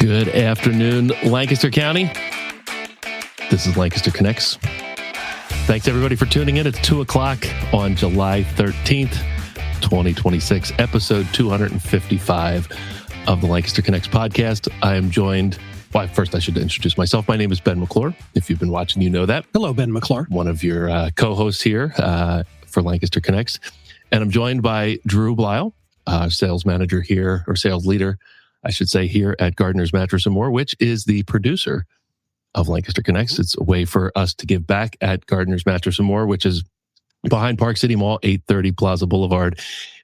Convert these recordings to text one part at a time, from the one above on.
Good afternoon, Lancaster County. This is Lancaster Connects. Thanks, everybody, for tuning in. It's 2 o'clock on July 13th, 2026, episode 255 of the Lancaster Connects podcast. I am joined... Well, first, I should introduce myself. My name is Ben McClure. If you've been watching, you know that. Hello, Ben McClure. One of your co-hosts here for Lancaster Connects. And I'm joined by Drew Blyle, sales manager here, or sales leader, I should say, here at Gardner's Mattress & More, which is the producer of Lancaster Connects. It's a way for us to give back at Gardner's Mattress & More, which is behind Park City Mall, 830 Plaza Boulevard.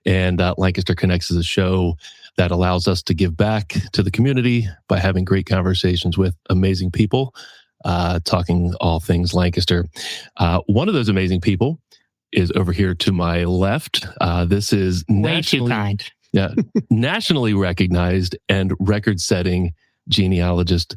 And Lancaster Connects is a show that allows us to give back to the community by having great conversations with amazing people, talking all things Lancaster. One of those amazing people is over here to my left. This is way too kind. Yeah, nationally recognized and record-setting genealogist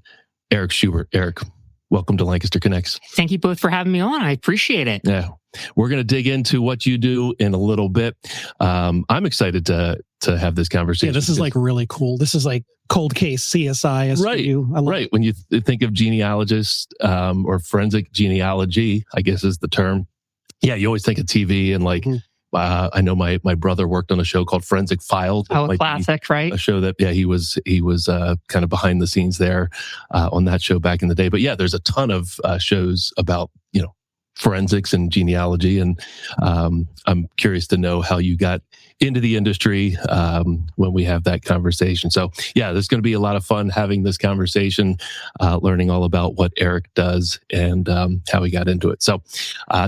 Eric Schubert. Eric, welcome to Lancaster Connects. Thank you both for having me on. I appreciate it. Yeah, we're going to dig into what you do in a little bit. I'm excited to have this conversation. Yeah, this is like really cool. This is like cold case CSI. Right, right. When you think of genealogist or forensic genealogy, I guess is the term. Yeah, you always think of TV and like. Mm-hmm. I know my brother worked on a show called Forensic Files. Oh, a classic, right? A show that, he was kind of behind the scenes there on that show back in the day. But yeah, there's a ton of shows about, forensics and genealogy. And I'm curious to know how you got into the industry when we have that conversation. So yeah, there's going to be a lot of fun having this conversation, learning all about what Eric does and how he got into it. So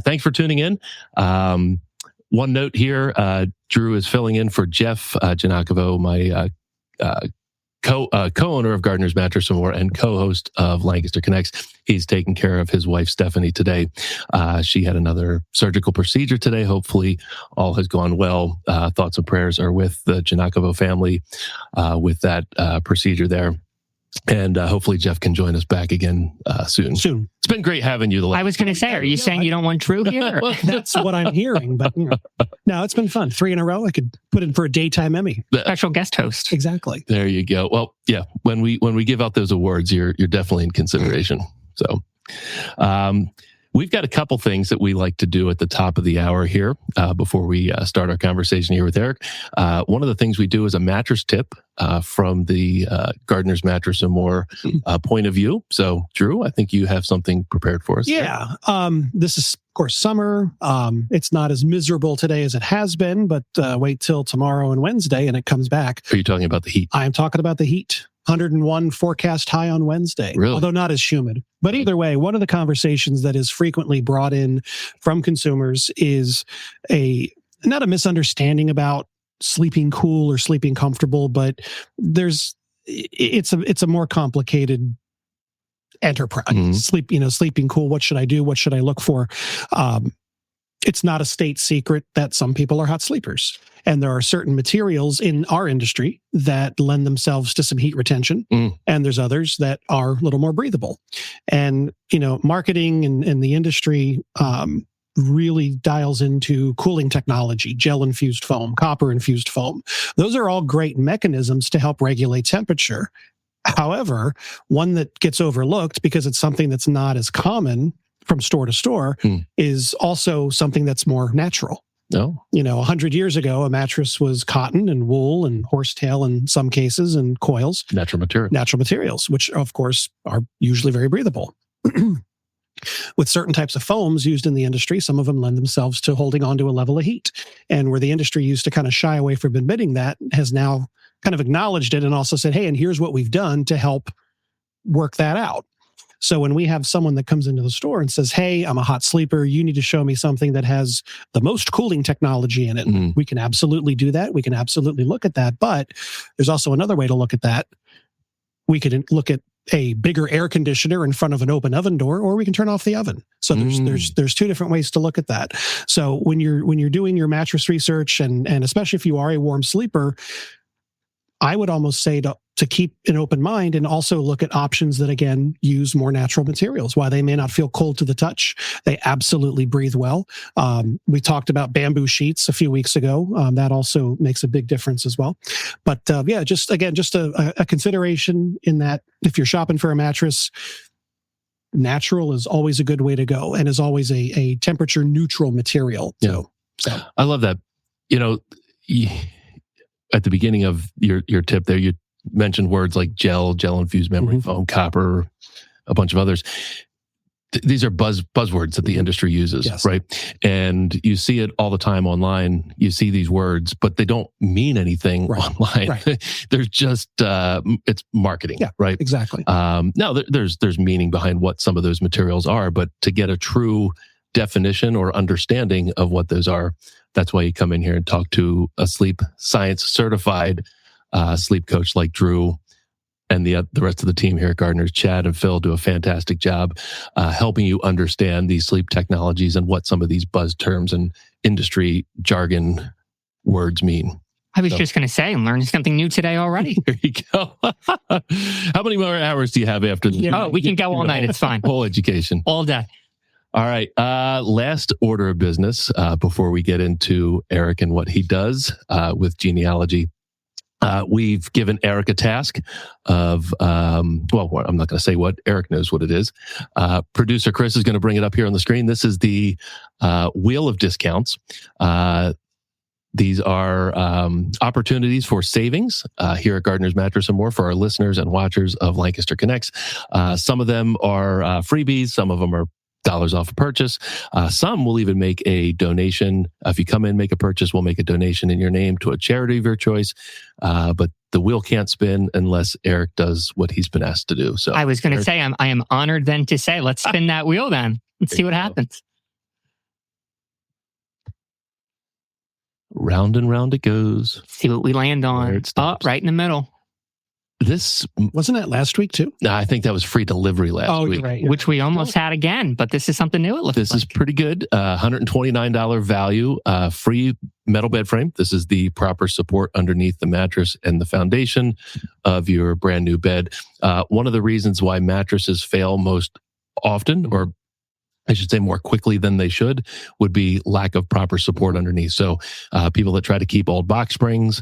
thanks for tuning in. One note here, Drew is filling in for Jeff Giannakovo, my co-owner of Gardner's Mattress & More and co-host of Lancaster Connects. He's taking care of his wife, Stephanie, today. She had another surgical procedure today. Hopefully, all has gone well. Thoughts and prayers are with the Giannakovo family with that procedure there. And hopefully Jeff can join us back again soon. It's been great having you. I was going to say, are you saying you don't want Drew here? That's what I'm hearing. But no, it's been fun. 3 in a row. I could put in for a daytime Emmy. Special guest host. Exactly. There you go. Well, yeah. When we give out those awards, you're definitely in consideration. So, we've got a couple things that we like to do at the top of the hour here before we start our conversation here with Eric. One of the things we do is a mattress tip from the Gardner's Mattress & More point of view. So, Drew, I think you have something prepared for us. Yeah. This is, of course, summer. It's not as miserable today as it has been, but wait till tomorrow and Wednesday and it comes back. Are you talking about the heat? I'm talking about the heat. 101 forecast high on Wednesday, really? Although not as humid. But either way, one of the conversations that is frequently brought in from consumers is not a misunderstanding about sleeping cool or sleeping comfortable, but it's a more complicated enterprise. Mm-hmm. Sleeping cool. What should I do? What should I look for? It's not a state secret that some people are hot sleepers. And there are certain materials in our industry that lend themselves to some heat retention. And there's others that are a little more breathable. And, marketing and the industry really dials into cooling technology, gel-infused foam, copper-infused foam. Those are all great mechanisms to help regulate temperature. However, one that gets overlooked because it's something that's not as common from store to store is also something that's more natural. No. 100 years ago, a mattress was cotton and wool and horsetail in some cases and coils. Natural materials, which of course are usually very breathable. With certain types of foams used in the industry, some of them lend themselves to holding on to a level of heat. And where the industry used to kind of shy away from admitting that has now kind of acknowledged it and also said, hey, and here's what we've done to help work that out. So when we have someone that comes into the store and says, hey, I'm a hot sleeper, you need to show me something that has the most cooling technology in it. Mm-hmm. We can absolutely do that. We can absolutely look at that. But there's also another way to look at that. We could look at a bigger air conditioner in front of an open oven door, or we can turn off the oven. So there's 2 different ways to look at that. So when you're doing your mattress research and especially if you are a warm sleeper, I would almost say to to keep an open mind and also look at options that, again, use more natural materials. While they may not feel cold to the touch, they absolutely breathe well. We talked about bamboo sheets a few weeks ago. That also makes a big difference as well. But just a consideration in that if you're shopping for a mattress, natural is always a good way to go and is always a temperature neutral material. Yeah. So I love that. At the beginning of your tip there, you mentioned words like gel infused memory foam, copper, a bunch of others. These are buzzwords that the industry uses, yes. right? And you see it all the time online. You see these words, but they don't mean anything online. Right. There's just it's marketing, right? Exactly. Now there's meaning behind what some of those materials are, but to get a true definition or understanding of what those are, that's why you come in here and talk to a sleep science certified sleep coach like Drew, and the rest of the team here at Gardner's. Chad and Phil do a fantastic job helping you understand these sleep technologies and what some of these buzz terms and industry jargon words mean. I was just going to say, I'm learning something new today already. There you go. How many more hours do you have after this? Oh, we can go all night. It's fine. Whole education. All day. All right. Last order of business before we get into Eric and what he does with genealogy. We've given Eric a task of, I'm not going to say what. Eric knows what it is. Producer Chris is going to bring it up here on the screen. This is the wheel of discounts. These are opportunities for savings here at Gardner's Mattress & More for our listeners and watchers of Lancaster Connects. Some of them are freebies. Some of them are dollars off a purchase. Some will even make a donation. If you come in, make a purchase, we'll make a donation in your name to a charity of your choice. But the wheel can't spin unless Eric does what he's been asked to do. So I was going to say, I am honored then to say, let's spin that wheel then. Let's see what happens. Round and round it goes. See what we land on. Right in the middle. This wasn't that last week too? No, I think that was free delivery last week. Right. Which we almost had again, but this is something new. This is pretty good. $129 value, free metal bed frame. This is the proper support underneath the mattress and the foundation of your brand new bed. One of the reasons why mattresses fail most often, or I should say more quickly than they should, would be lack of proper support underneath. So people that try to keep old box springs,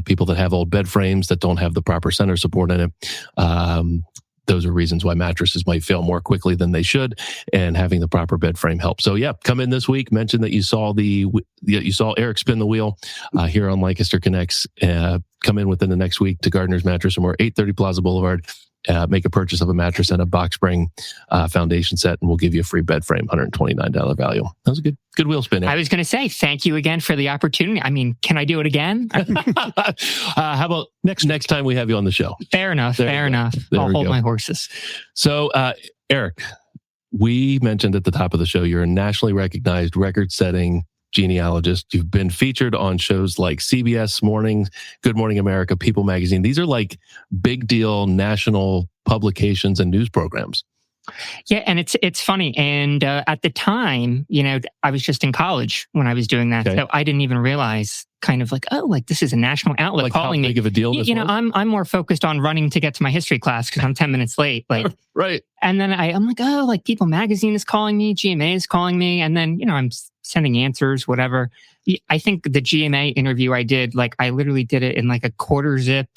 people that have old bed frames that don't have the proper center support in it, those are reasons why mattresses might fail more quickly than they should, and having the proper bed frame helps. So come in this week, mention that you saw Eric spin the wheel here on Lancaster Connects. Come in within the next week to Gardner's Mattress & More, 830 Plaza Boulevard. Make a purchase of a mattress and a box spring foundation set, and we'll give you a free bed frame, $129 value. That was a good wheel spin. I was going to say, thank you again for the opportunity. I mean, can I do it again? How about next time we have you on the show? Fair enough. I'll hold my horses. So, Eric, we mentioned at the top of the show, you're a nationally recognized record-setting genealogist. You've been featured on shows like CBS Mornings, Good Morning America, People Magazine. These are like big deal national publications and news programs. Yeah, and it's funny. And at the time, I was just in college when I was doing that, so I didn't even realize kind of like, this is a national outlet calling me. How big of a deal this was? I'm more focused on running to get to my history class because I'm 10 minutes late. Right. And then I'm like, People Magazine is calling me, GMA is calling me, and then I'm sending answers, whatever. I think the GMA interview I did, I literally did it in a quarter zip,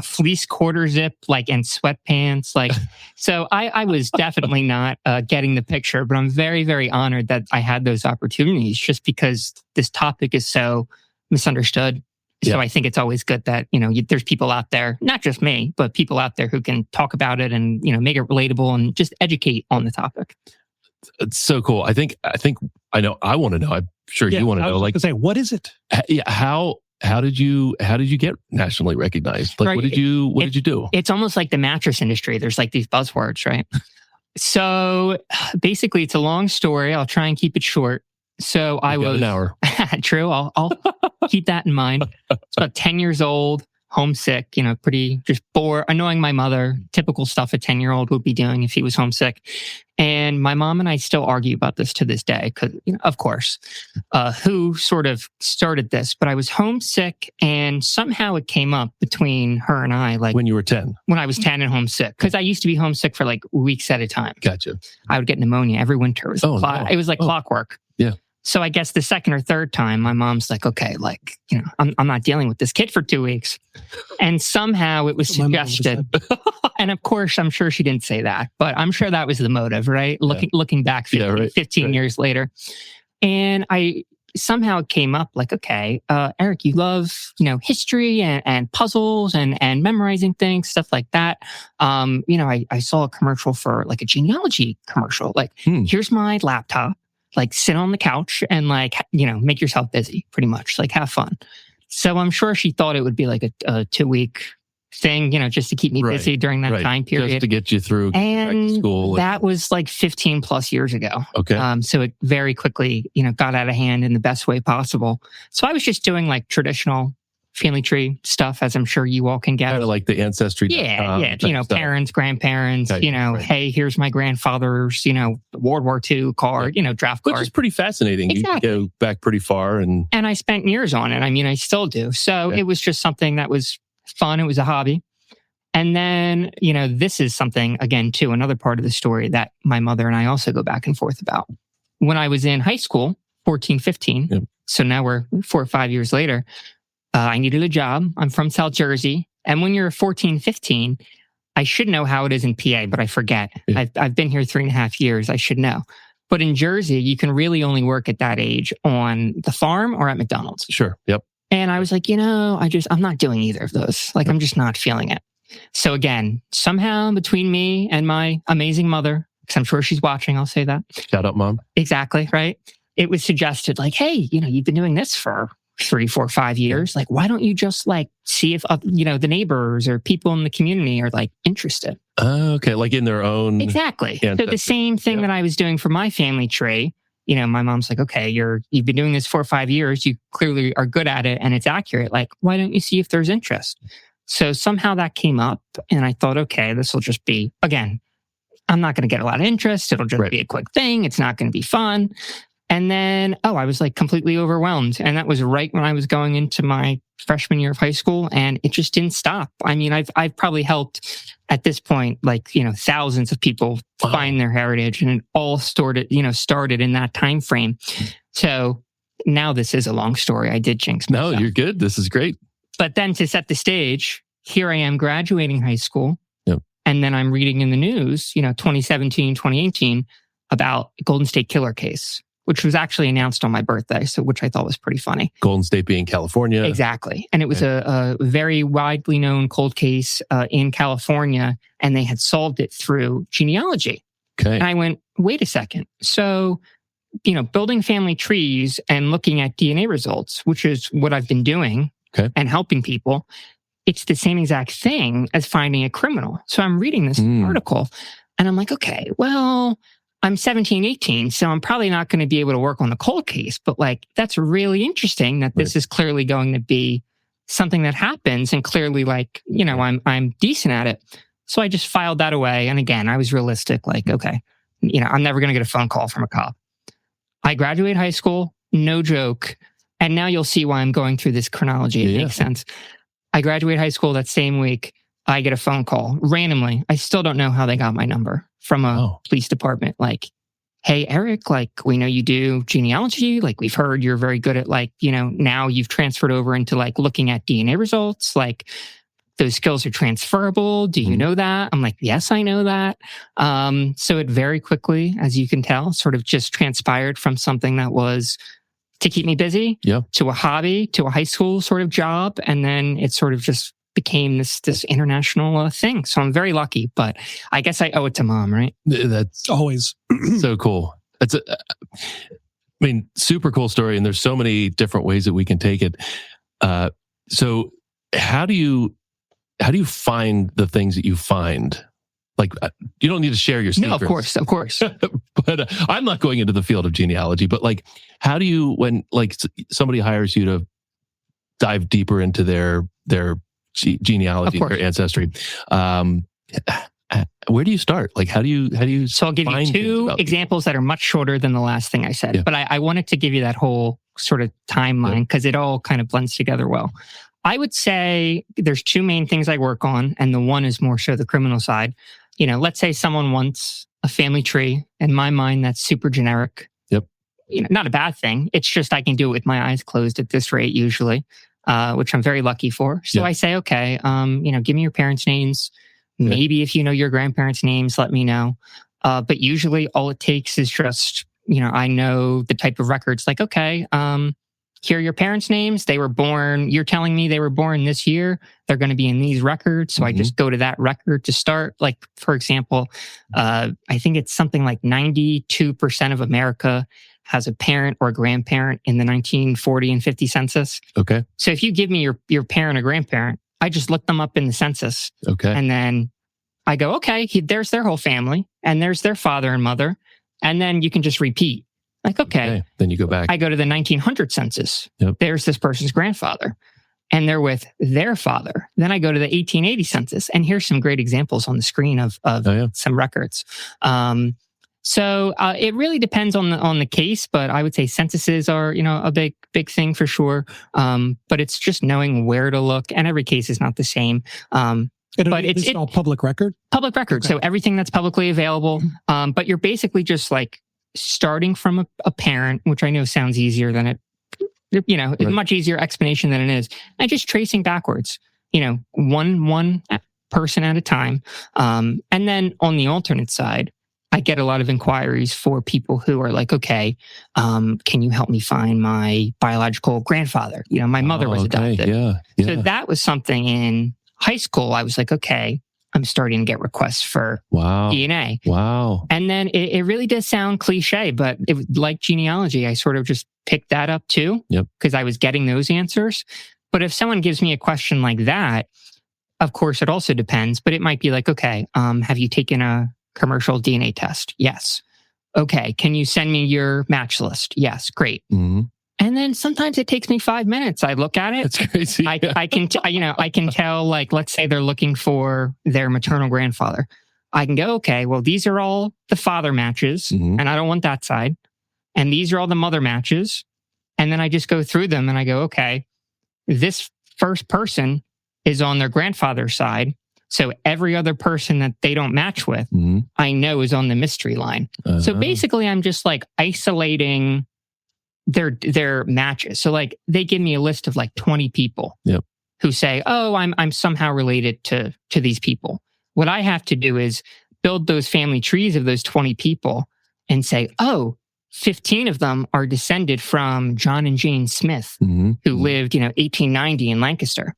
fleece quarter zip, and sweatpants. So I was definitely not getting the picture, but I'm very, very honored that I had those opportunities just because this topic is so misunderstood. So I think it's always good that, there's people out there, not just me, but people out there who can talk about it and, make it relatable and just educate on the topic. It's so cool. I think I know. I want to know. I'm sure you want to know. Say, what is it? How did you get nationally recognized? What did you do? It's almost like the mattress industry. There's these buzzwords, right? So basically, it's a long story. I'll try and keep it short. So I was an hour. True. I'll keep that in mind. It's about 10 years old. homesick, pretty just bored, annoying my mother, typical stuff a 10-year-old would be doing if he was homesick. And my mom and I still argue about this to this day, because, of course, who sort of started this, but I was homesick and somehow it came up between her and I. Like when you were 10? When I was 10 and homesick, because I used to be homesick for like weeks at a time. Gotcha. I would get pneumonia every winter. It was like clockwork. Yeah. So I guess the second or third time, my mom's like, okay, like, I'm not dealing with this kid for 2 weeks. And somehow it was suggested. And of course, I'm sure she didn't say that, but I'm sure that was the motive, right? Looking back 15 years later. And somehow it came up like, okay, Eric, you love, history and puzzles and memorizing things, stuff like that. I saw a commercial for like a genealogy commercial. Like, here's my laptop. Like sit on the couch and like, make yourself busy, pretty much, like have fun. So I'm sure she thought it would be like a 2-week thing, just to keep me busy during that time period. Just to get you through back to school. That was like 15 plus years ago. Okay. So it very quickly, got out of hand in the best way possible. So I was just doing like traditional family tree stuff, as I'm sure you all can get. Kind of like the ancestry. Yeah. Parents, grandparents, hey, here's my grandfather's, World War II card, draft card. Which is pretty fascinating. Exactly. You go back pretty far. And I spent years on it. I mean, I still do. So it was just something that was fun. It was a hobby. And then, this is something, again, too, another part of the story that my mother and I also go back and forth about. When I was in high school, 14, 15, so now we're 4 or 5 years later, I needed a job. I'm from South Jersey. And when you're 14, 15, I should know how it is in PA, but I forget. Yeah. I've been here 3.5 years. I should know. But in Jersey, you can really only work at that age on the farm or at McDonald's. Sure. Yep. And I was like, I'm not doing either of those. Like, I'm just not feeling it. So again, somehow between me and my amazing mother, because I'm sure she's watching, I'll say that. Shout out, Mom. Exactly. Right. It was suggested like, hey, you've been doing this for 3, 4, 5 years. Like, why don't you just like see if, the neighbors or people in the community are like interested? Okay. Like in their own. Exactly. So the same thing that I was doing for my family tree, my mom's like, okay, you've been doing this 4 or 5 years. You clearly are good at it and it's accurate. Like, why don't you see if there's interest? So somehow that came up and I thought, okay, this will just be, again, I'm not going to get a lot of interest. It'll just be a quick thing. It's not going to be fun. And then, I was like completely overwhelmed. And that was right when I was going into my freshman year of high school and it just didn't stop. I mean, I've probably helped at this point, like, thousands of people find their heritage and it all started in that time frame. So now this is a long story. I did jinx myself. No, you're good. This is great. But then to set the stage, here I am graduating high school. Yep. And then I'm reading in the news, 2017, 2018 about Golden State Killer case, which was actually announced on my birthday, which I thought was pretty funny. Golden State being California. Exactly. And it was a very widely known cold case in California, and they had solved it through genealogy. Okay. And I went, wait a second. So, building family trees and looking at DNA results, which is what I've been doing and helping people, it's the same exact thing as finding a criminal. So I'm reading this article and I'm like, okay, well, I'm 17, 18, so I'm probably not going to be able to work on the cold case, but like, that's really interesting that this is clearly going to be something that happens and clearly like, I'm decent at it. So I just filed that away. And again, I was realistic, like, okay, I'm never going to get a phone call from a cop. I graduate high school, no joke. And now you'll see why I'm going through this chronology. It makes sense. I graduate high school that same week. I get a phone call randomly. I still don't know how they got my number from a police department. Like, hey, Eric, like, we know you do genealogy. Like, we've heard you're very good at like, now you've transferred over into like looking at DNA results. Like, those skills are transferable. Do you know that? I'm like, yes, I know that. So it very quickly, as you can tell, sort of just transpired from something that was to keep me busy to a hobby, to a high school sort of job. And then it sort of just became this international thing. So I'm very lucky, but I guess I owe it to Mom, right? That's always so cool. That's super cool story. And there's so many different ways that we can take it. So how do you find the things that you find? Like, you don't need to share your secrets. No, of course. But I'm not going into the field of genealogy, but like, how do you, when like somebody hires you to dive deeper into their genealogy or ancestry. Where do you start? Like, how do you? So I'll give you two examples that are much shorter than the last thing I said, but I wanted to give you that whole sort of timeline because it all kind of blends together well. I would say there's two main things I work on, and the one is more so the criminal side. Let's say someone wants a family tree. In my mind, that's super generic. Yep. Not a bad thing. It's just I can do it with my eyes closed at this rate usually, which I'm very lucky for. So I say, okay, give me your parents' names. Maybe if you know your grandparents' names, let me know. But usually all it takes is just, I know the type of records. Like, okay, here are your parents' names. They were born, you're telling me they were born this year. They're going to be in these records. So I just go to that record to start. Like, for example, I think it's something like 92% of America has a parent or grandparent in the 1940 and 50 census. Okay. So if you give me your parent or grandparent, I just look them up in the census. Okay. And then I go, okay, there's their whole family and there's their father and mother. And then you can just repeat. Like, okay. Then you go back. I go to the 1900 census. Yep. There's this person's grandfather and they're with their father. Then I go to the 1880 census and here's some great examples on the screen of some records. So it really depends on the case, but I would say censuses are, a big thing for sure. But it's just knowing where to look, and every case is not the same. But it's all public record? Public record. Okay. So everything that's publicly available. But you're basically just like starting from a parent, which I know sounds easier than it, it's a much easier explanation than it is, and just tracing backwards, one person at a time. And then on the alternate side, I get a lot of inquiries for people who are like, okay, can you help me find my biological grandfather? My mother was adopted. Yeah. So that was something in high school. I was like, okay, I'm starting to get requests for DNA. Wow. And then it really does sound cliche, but like genealogy, I sort of just picked that up too, because I was getting those answers. But if someone gives me a question like that, of course, it also depends, but it might be like, okay, have you taken a commercial DNA test? Yes. Okay. Can you send me your match list? Yes. Great. Mm-hmm. And then sometimes it takes me 5 minutes. I look at it. That's crazy. I can tell, like, let's say they're looking for their maternal grandfather. I can go, okay, well, these are all the father matches, and I don't want that side. And these are all the mother matches. And then I just go through them and I go, okay, this first person is on their grandfather's side. So every other person that they don't match with, I know is on the mystery line. So basically, I'm just like isolating their matches. So like they give me a list of like 20 people who say, oh, I'm somehow related to these people. What I have to do is build those family trees of those 20 people and say, oh, 15 of them are descended from John and Jane Smith, who lived, 1890 in Lancaster.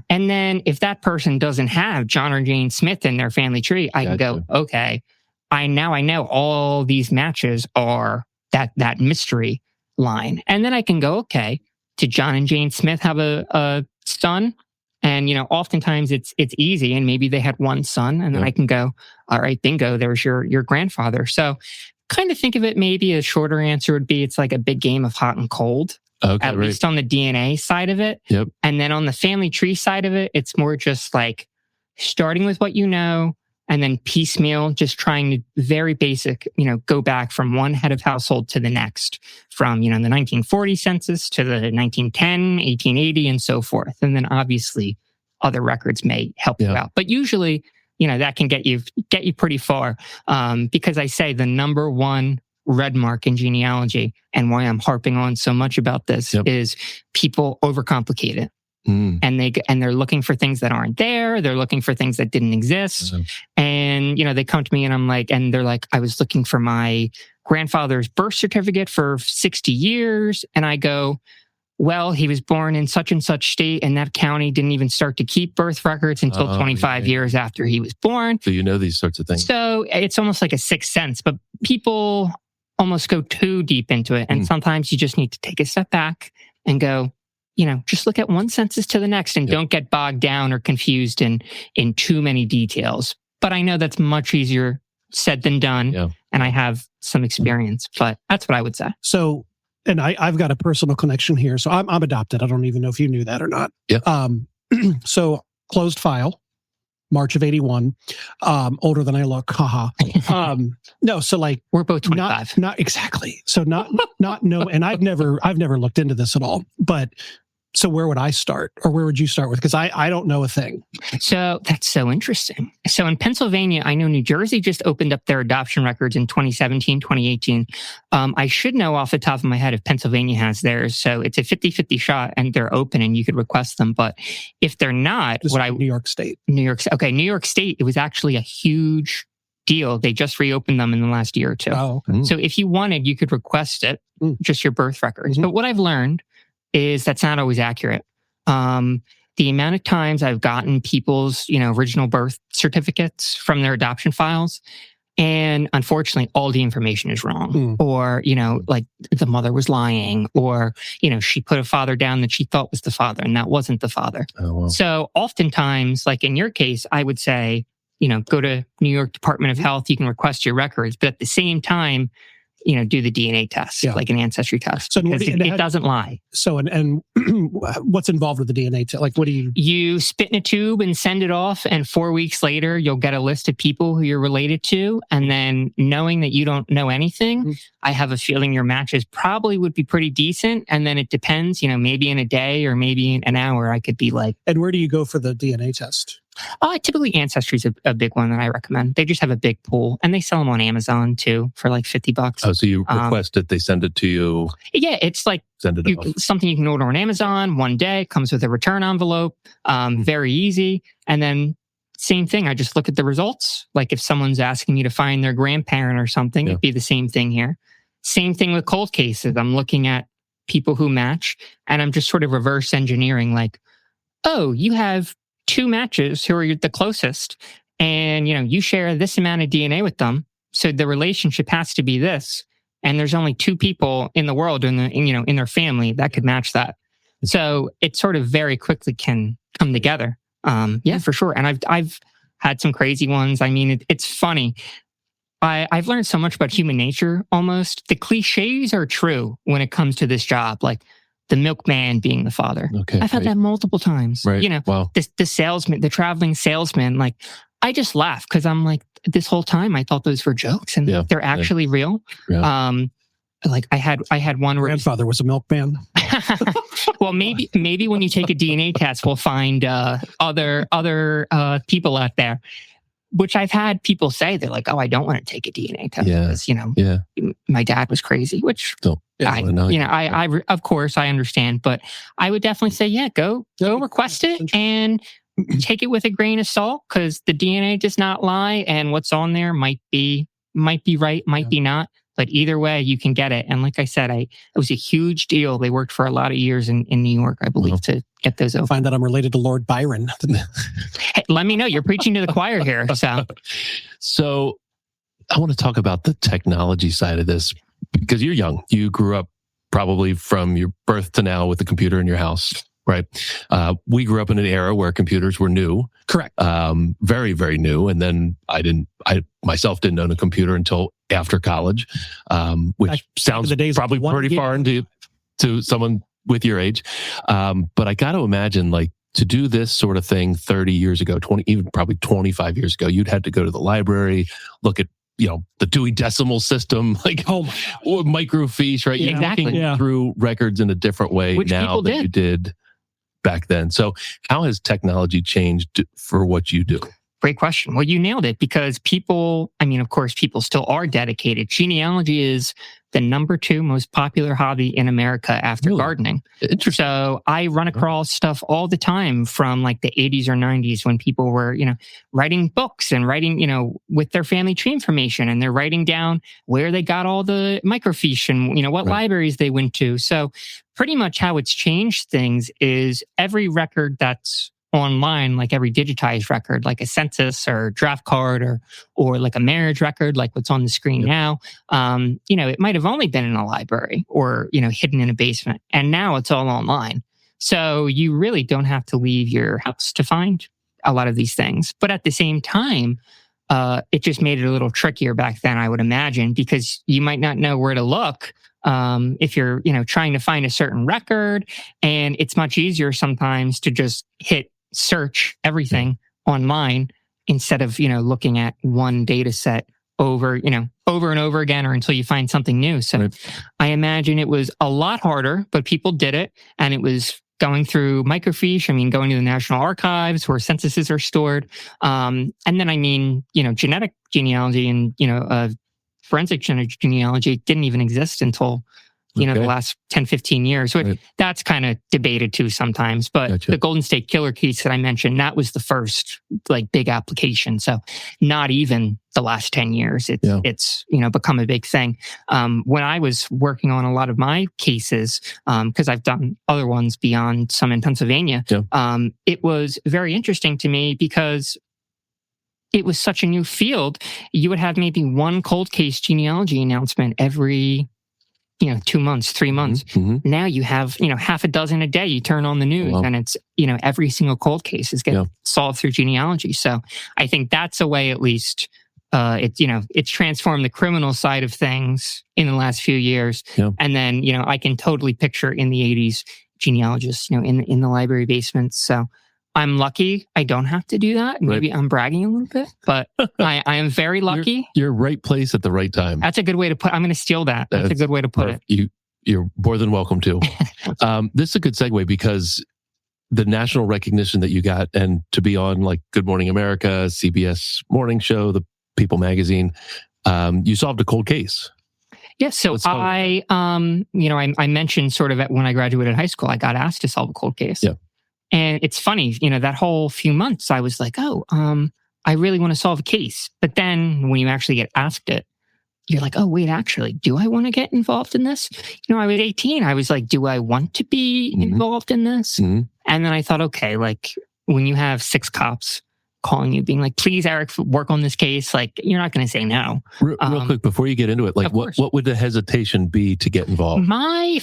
And then if that person doesn't have John or Jane Smith in their family tree, I can go, okay, I know all these matches are that mystery line. And then I can go, okay, did John and Jane Smith have a son? And, oftentimes it's easy, and maybe they had one son, and then I can go, all right, bingo, there's your grandfather. So kind of think of it, maybe a shorter answer would be it's like a big game of hot and cold, at least on the DNA side of it. Yep. And then on the family tree side of it, it's more just like starting with what you know, and then piecemeal, just trying to very basic, go back from one head of household to the next, from, the 1940 census to the 1910, 1880, and so forth. And then obviously other records may help you out. But usually, that can get you pretty far. Because I say the number one red mark in genealogy, and why I'm harping on so much about this, is people overcomplicate it. And they're looking for things that aren't there. They're looking for things that didn't exist. And, they come to me and they're like, I was looking for my grandfather's birth certificate for 60 years. And I go, well, he was born in such and such state, and that county didn't even start to keep birth records until 25 years after he was born. So these sorts of things. So it's almost like a sixth sense, but people almost go too deep into it. And sometimes you just need to take a step back and go, just look at one census to the next, and don't get bogged down or confused in too many details. But I know that's much easier said than done. And I have some experience, but that's what I would say. So, and I've got a personal connection here. So I'm adopted. I don't even know if you knew that or not. Yeah. So closed file, March of 81, older than I look, haha. No, so like we're both 25. Not exactly. So not no, and I've never looked into this at all. But so where would I start, or where would you start with? Because I don't know a thing. So that's so interesting. So in Pennsylvania, I know New Jersey just opened up their adoption records in 2017, 2018. I should know off the top of my head if Pennsylvania has theirs. So it's a 50-50 shot and they're open and you could request them. But if they're not, New York State. New York State, it was actually a huge deal. They just reopened them in the last year or two. Oh, okay. So if you wanted, you could request it, just your birth records. But what I've learned is that's not always accurate. The amount of times I've gotten people's, original birth certificates from their adoption files, and unfortunately, all the information is wrong. Or, like the mother was lying, or, she put a father down that she thought was the father, and that wasn't the father. Oh, wow. So oftentimes, like in your case, I would say, go to New York Department of Health, you can request your records, but at the same time, do the DNA test, like an ancestry test. So because it doesn't lie. So, and what's involved with the DNA test? Like, what do you... You spit in a tube and send it off, and 4 weeks later, you'll get a list of people who you're related to. And then knowing that you don't know anything, I have a feeling your matches probably would be pretty decent. And then it depends, maybe in a day or maybe in an hour, I could be like... And where do you go for the DNA test? Typically Ancestry is a big one that I recommend. They just have a big pool, and they sell them on Amazon too for like $50. Oh, so you request it, they send it to you? Yeah, it's like something you can order on Amazon. One day, comes with a return envelope. Very easy. And then same thing. I just look at the results. Like if someone's asking you to find their grandparent or something, it'd be the same thing here. Same thing with cold cases. I'm looking at people who match, and I'm just sort of reverse engineering. Like, oh, you have 2 matches who are the closest, and you share this amount of DNA with them, so the relationship has to be this, and there's only 2 people in the world in their family that could match that. So it sort of very quickly can come together. For sure. And I've had some crazy ones. I mean, it's funny. I've learned so much about human nature. Almost the cliches are true when it comes to this job. Like the milkman being the father. Okay, I've had that multiple times. Right. Wow. The salesman, the traveling salesman, like I just laugh because I'm like, this whole time I thought those were jokes, and they're actually real. Yeah. Like I had one where grandfather was a milkman. Well, maybe when you take a DNA test, we'll find other people out there. Which I've had people say, they're like, "Oh, I don't want to take a DNA test because my dad was crazy." Which I of course I understand, but I would definitely say, go request it and take it with a grain of salt, because the DNA does not lie, and what's on there might be right, might be not. But either way, you can get it. And like I said, it was a huge deal. They worked for a lot of years in New York, I believe, to get those over. Find that I'm related to Lord Byron. Hey, let me know. You're preaching to the choir here. So I want to talk about the technology side of this, because you're young. You grew up probably from your birth to now with the computer in your house, right? We grew up in an era where computers were new. Correct. Very, very new. And then I myself didn't own a computer until after college, which sounds probably pretty foreign to someone with your age. But I got to imagine, like, to do this sort of thing 30 years ago, even probably 25 years ago, you'd had to go to the library, look at, the Dewey Decimal System, like microfiche, right? You're looking through records in a different way now than you did back then. So how has technology changed for what you do? Great question. Well, you nailed it, because people still are dedicated. Genealogy is the number 2 most popular hobby in America after gardening. Interesting. So I run across stuff all the time from like the 80s or 90s when people were, writing books and writing, with their family tree information, and they're writing down where they got all the microfiche and, what libraries they went to. So pretty much how it's changed things is every record that's online, like every digitized record, like a census or draft card or like a marriage record, like what's on the screen now, it might have only been in a library or, hidden in a basement. And now it's all online. So you really don't have to leave your house to find a lot of these things. But at the same time, it just made it a little trickier back then, I would imagine, because you might not know where to look. If you're, trying to find a certain record, and it's much easier sometimes to just hit search everything online instead of, looking at one data set over and over again, or until you find something new. So I imagine it was a lot harder, but people did it. And it was going through microfiche. Going to the National Archives where censuses are stored. And then, genetic genealogy and, forensic genealogy didn't even exist until, the last 10, 15 years. So that's kind of debated too sometimes. But the Golden State Killer case that I mentioned, that was the first big application. So not even the last 10 years, it's become a big thing. When I was working on a lot of my cases, because I've done other ones beyond some in Pennsylvania, it was very interesting to me because it was such a new field. You would have maybe one cold case genealogy announcement every 2 months, 3 months. Now you have, half a dozen a day. You turn on the news and it's, every single cold case is getting solved through genealogy. So I think that's a way, at least, it's transformed the criminal side of things in the last few years. And then, I can totally picture in the 80s genealogists, in the library basements. So I'm lucky I don't have to do that. Maybe I'm bragging a little bit, but I am very lucky. You're right place at the right time. That's a good way to put it. I'm going to steal that. That's a good way to put it. You're more than welcome to. This is a good segue because the national recognition that you got and to be on Good Morning America, CBS Morning Show, the People magazine, you solved a cold case. Yes. So I mentioned sort of when I graduated high school, I got asked to solve a cold case. Yeah. And it's funny, that whole few months, I was like, I really want to solve a case. But then when you actually get asked it, you're like, oh, wait, actually, do I want to get involved in this? I was 18. I was like, do I want to be involved in this? And then I thought, okay, when you have 6 cops calling you, being like, please, Eric, work on this case, you're not going to say no. Real quick, before you get into it, what would the hesitation be to get involved? My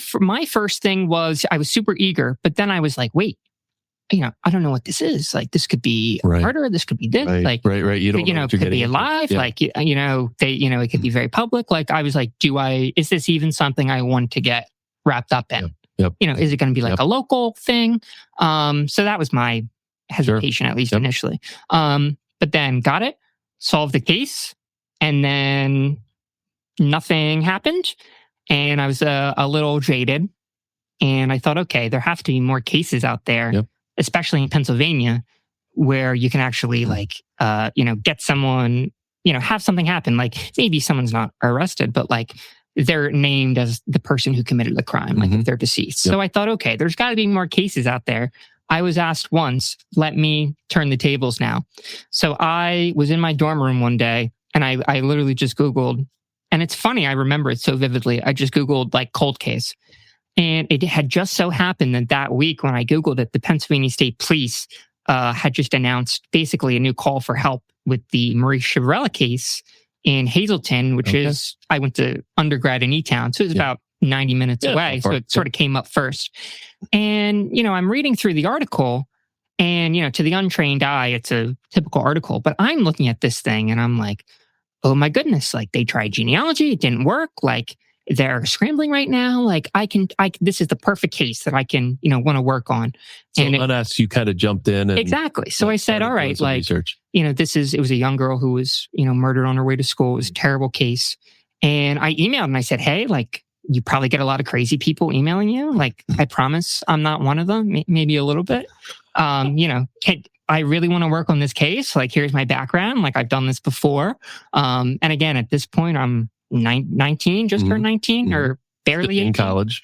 first thing was I was super eager, but then I was like, wait, I don't know what this is. This could be murder. This could be this. Right. You don't know what you're could be alive. Yeah. It could be very public. I was like, is this even something I want to get wrapped up in? Yep. Is it going to be a local thing? So that was my hesitation, at least initially. But then got it, solved the case, and then nothing happened. And I was a little jaded. And I thought, okay, there have to be more cases out there. Yep. Especially in Pennsylvania, where you can actually get someone, have something happen. Maybe someone's not arrested, but they're named as the person who committed the crime, if they're deceased. Yep. So I thought, okay, there's got to be more cases out there. I was asked once, let me turn the tables now. So I was in my dorm room one day and I literally just Googled, and it's funny, I remember it so vividly. I just Googled cold case. And it had just so happened that week when I Googled it, the Pennsylvania State Police had just announced basically a new call for help with the Marie Chiavarella case in Hazleton, which is, I went to undergrad in E-Town. So it was about 90 minutes away. So it sort of came up first. And, I'm reading through the article and, to the untrained eye, it's a typical article. But I'm looking at this thing and I'm like, oh my goodness, they tried genealogy. It didn't work. They're scrambling right now. This is the perfect case that I can, want to work on. So unasked, you kind of jumped in. And, exactly. So I said, all right, research. It was a young girl who was, murdered on her way to school. It was a terrible case. And I emailed and I said, hey, you probably get a lot of crazy people emailing you. I promise I'm not one of them, maybe a little bit. I really want to work on this case. Here's my background. I've done this before. And again, at this point, I'm 19, just turned 19 or barely 18.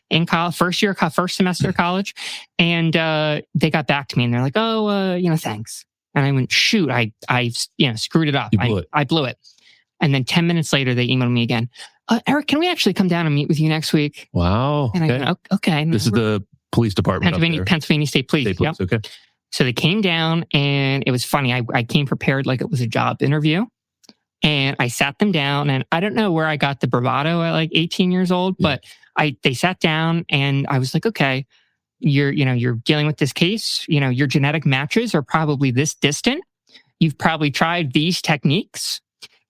In college, first semester of college. And they got back to me and they're like, oh, thanks. And I went, shoot, I screwed it up. I blew it. And then 10 minutes later, they emailed me again. Eric, can we actually come down and meet with you next week? Wow. And I went, okay. This is the police department. Pennsylvania State Police. State Police. Okay. So they came down and it was funny. I came prepared like it was a job interview. And I sat them down, and I don't know where I got the bravado at 18 years old, but they sat down and I was like, okay, you're dealing with this case. Your genetic matches are probably this distant. You've probably tried these techniques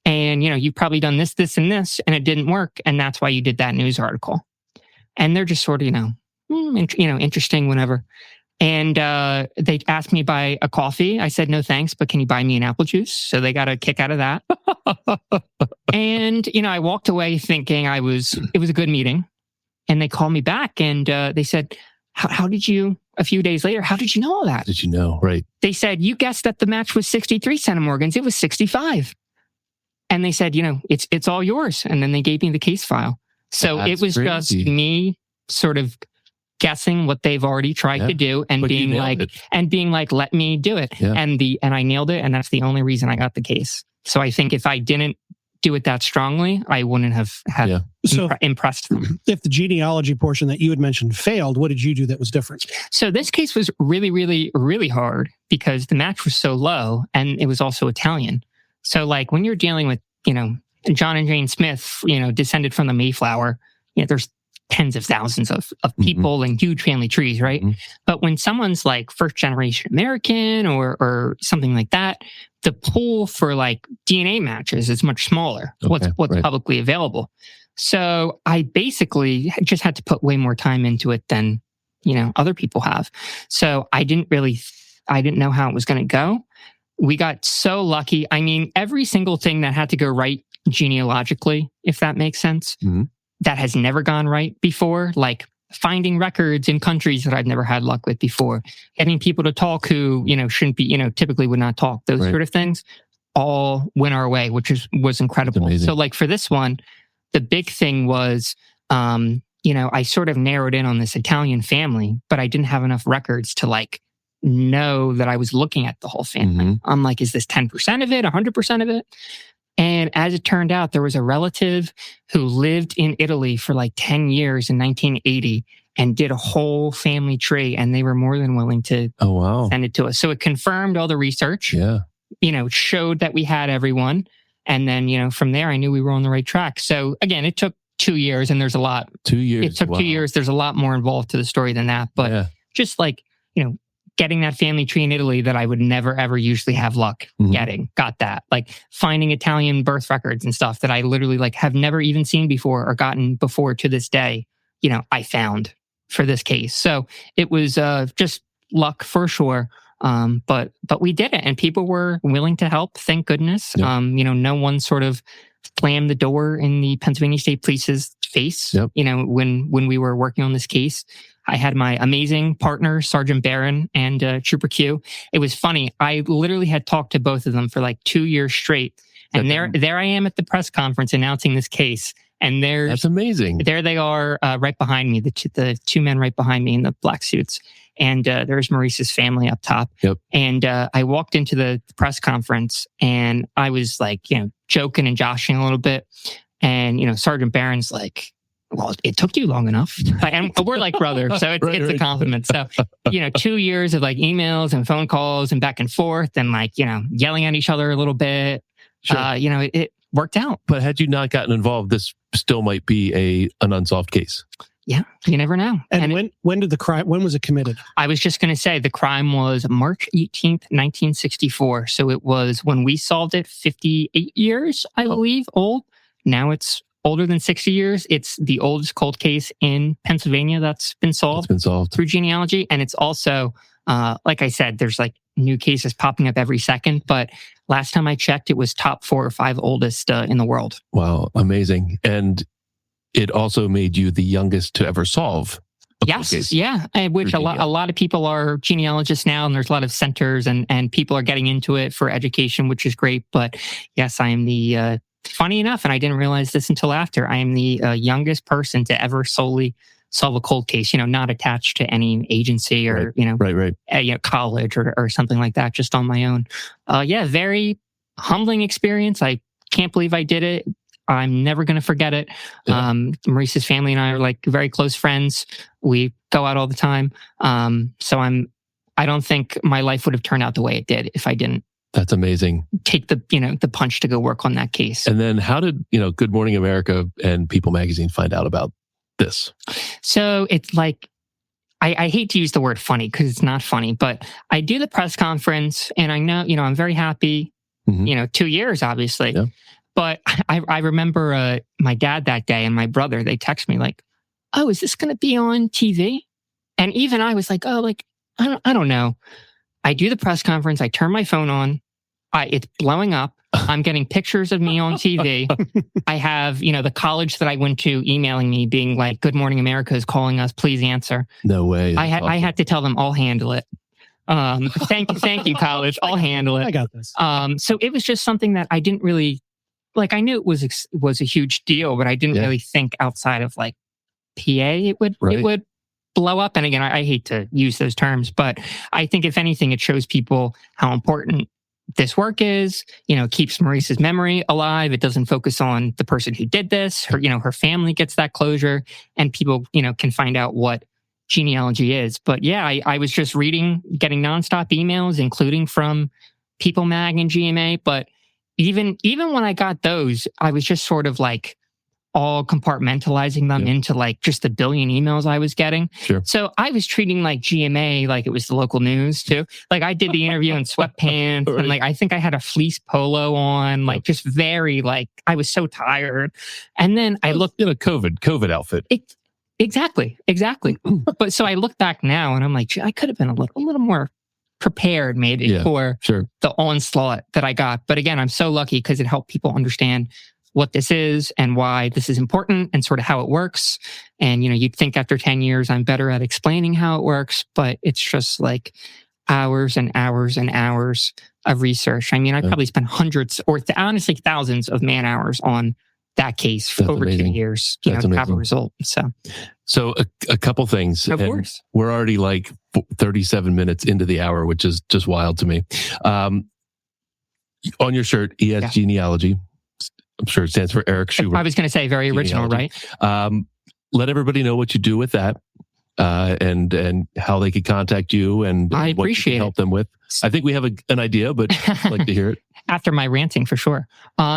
and, you've probably done this, this, and this, and it didn't work. And that's why you did that news article. And they're just sort of, interesting, whatever. And they asked me to buy a coffee. I said, no, thanks, but can you buy me an apple juice? So they got a kick out of that. And, I walked away thinking it was a good meeting. And they called me back and they said, how did you, a few days later, how did you know all that? Did you know? Right. They said, you guessed that the match was 63 centimorgans. It was 65. And they said, it's all yours. And then they gave me the case file. So That's it was crazy. just me sort of guessing what they've already tried to do and But being like, let me do it. Yeah. And I nailed it. And that's the only reason I got the case. So I think if I didn't do it that strongly, I wouldn't have impressed them. If the genealogy portion that you had mentioned failed, what did you do that was different? So this case was really, really, really hard because the match was so low and it was also Italian. So like when you're dealing with, John and Jane Smith, descended from the Mayflower, there's tens of thousands of people and huge family trees, right? Mm-hmm. But when someone's like first generation American or something like that, the pool for like DNA matches is much smaller. Okay, what's publicly available. So I basically just had to put way more time into it than, other people have. So I didn't know how it was going to go. We got so lucky. I mean, every single thing that had to go right genealogically, if that makes sense, that has never gone right before, like finding records in countries that I've never had luck with before, getting people to talk who, shouldn't be, typically would not talk, those sort of things, all went our way, which was incredible. So like for this one, the big thing was, I sort of narrowed in on this Italian family, but I didn't have enough records to like know that I was looking at the whole family. I'm like, is this 10% of it, 100% of it? And as it turned out, there was a relative who lived in Italy for like 10 years in 1980 and did a whole family tree. And they were more than willing to send it to us. So it confirmed all the research, showed that we had everyone. And then, from there, I knew we were on the right track. So again, it took 2 years and there's a lot. 2 years. It took 2 years. There's a lot more involved to the story than that. But just like, getting that family tree in Italy that I would never, ever usually have luck getting. Got that. Like finding Italian birth records and stuff that I literally like have never even seen before or gotten before to this day, I found for this case. So it was just luck for sure. But we did it and people were willing to help. Thank goodness. No one sort of slammed the door in the Pennsylvania State Police's face, when we were working on this case. I had my amazing partner, Sergeant Barron and Trooper Q. It was funny. I literally had talked to both of them for like 2 years straight. And there I am at the press conference announcing this case. And that's amazing. There they are right behind me, the two men right behind me in the black suits. And there's Maurice's family up top. Yep. And I walked into the press conference and I was like, joking and joshing a little bit. And, Sergeant Barron's like, well, it took you long enough. And we're like brothers, so it's a compliment. So, 2 years of like emails and phone calls and back and forth and like, yelling at each other a little bit. Sure. It worked out. But had you not gotten involved, this still might be an unsolved case. Yeah, you never know. And when did the crime, when was it committed? I was just going to say the crime was March 18th, 1964. So it was when we solved it, 58 years, I believe, old. Now it's older than 60 years. It's the oldest cold case in Pennsylvania that's been solved through genealogy. And it's also, like I said, there's like new cases popping up every second. But last time I checked, it was top 4 or 5 oldest in the world. Wow, amazing. And it also made you the youngest to ever solve a cold case. Yeah. Which a lot of people are genealogists now, and there's a lot of centers and people are getting into it for education, which is great. But yes, I am the... funny enough, and I didn't realize this until after, I am the youngest person to ever solely solve a cold case, not attached to any agency or, college or something like that, just on my own. Very humbling experience. I can't believe I did it. I'm never going to forget it. Yeah. Maurice's family and I are like very close friends. We go out all the time. So I don't think my life would have turned out the way it did if I didn't. That's amazing. Take the punch to go work on that case. And then how did, Good Morning America and People Magazine find out about this? So it's like, I hate to use the word funny because it's not funny, but I do the press conference and I know, I'm very happy, 2 years, obviously. Yeah. But I remember my dad that day and my brother, they text me like, oh, is this going to be on TV? And even I was like, oh, like, I don't know. I do the press conference. I turn my phone on. It's blowing up. I'm getting pictures of me on TV. I have, the college that I went to emailing me being like, "Good Morning America is calling us. Please answer." No way. I had to tell them, "I'll handle it." Thank you, college. I'll handle it. I got this. So it was just something that I didn't really like. I knew it was a huge deal, but I didn't really think outside of like PA it would blow up. And again, I hate to use those terms, but I think if anything, it shows people how important this work is. Keeps Maurice's memory alive. It doesn't focus on the person who did this. Her family gets that closure, and people can find out what genealogy is. But yeah, I was just getting nonstop emails, including from People Mag and GMA. But even when I got those, I was just sort of like all compartmentalizing them into like just the billion emails I was getting. Sure. So I was treating like GMA like it was the local news too. Like I did the interview in sweatpants and like I think I had a fleece polo on, like just very like I was so tired. And then I looked in a COVID outfit. Exactly. But so I look back now and I'm like, I could have been a little more prepared maybe for the onslaught that I got. But again, I'm so lucky because it helped people understand what this is and why this is important and sort of how it works. And, you'd think after 10 years, I'm better at explaining how it works, but it's just like hours and hours and hours of research. I mean, I probably spent hundreds or honestly thousands of man hours on that case for over 2 years, to have a result. So a couple things. Of course. We're already like 37 minutes into the hour, which is just wild to me. On your shirt, ES Genealogy. I'm sure it stands for Eric Schubert. I was going to say very original, right? Let everybody know what you do with that, and how they could contact you and I what you can help them with. I think we have an idea, but I'd like to hear it. After my ranting, for sure.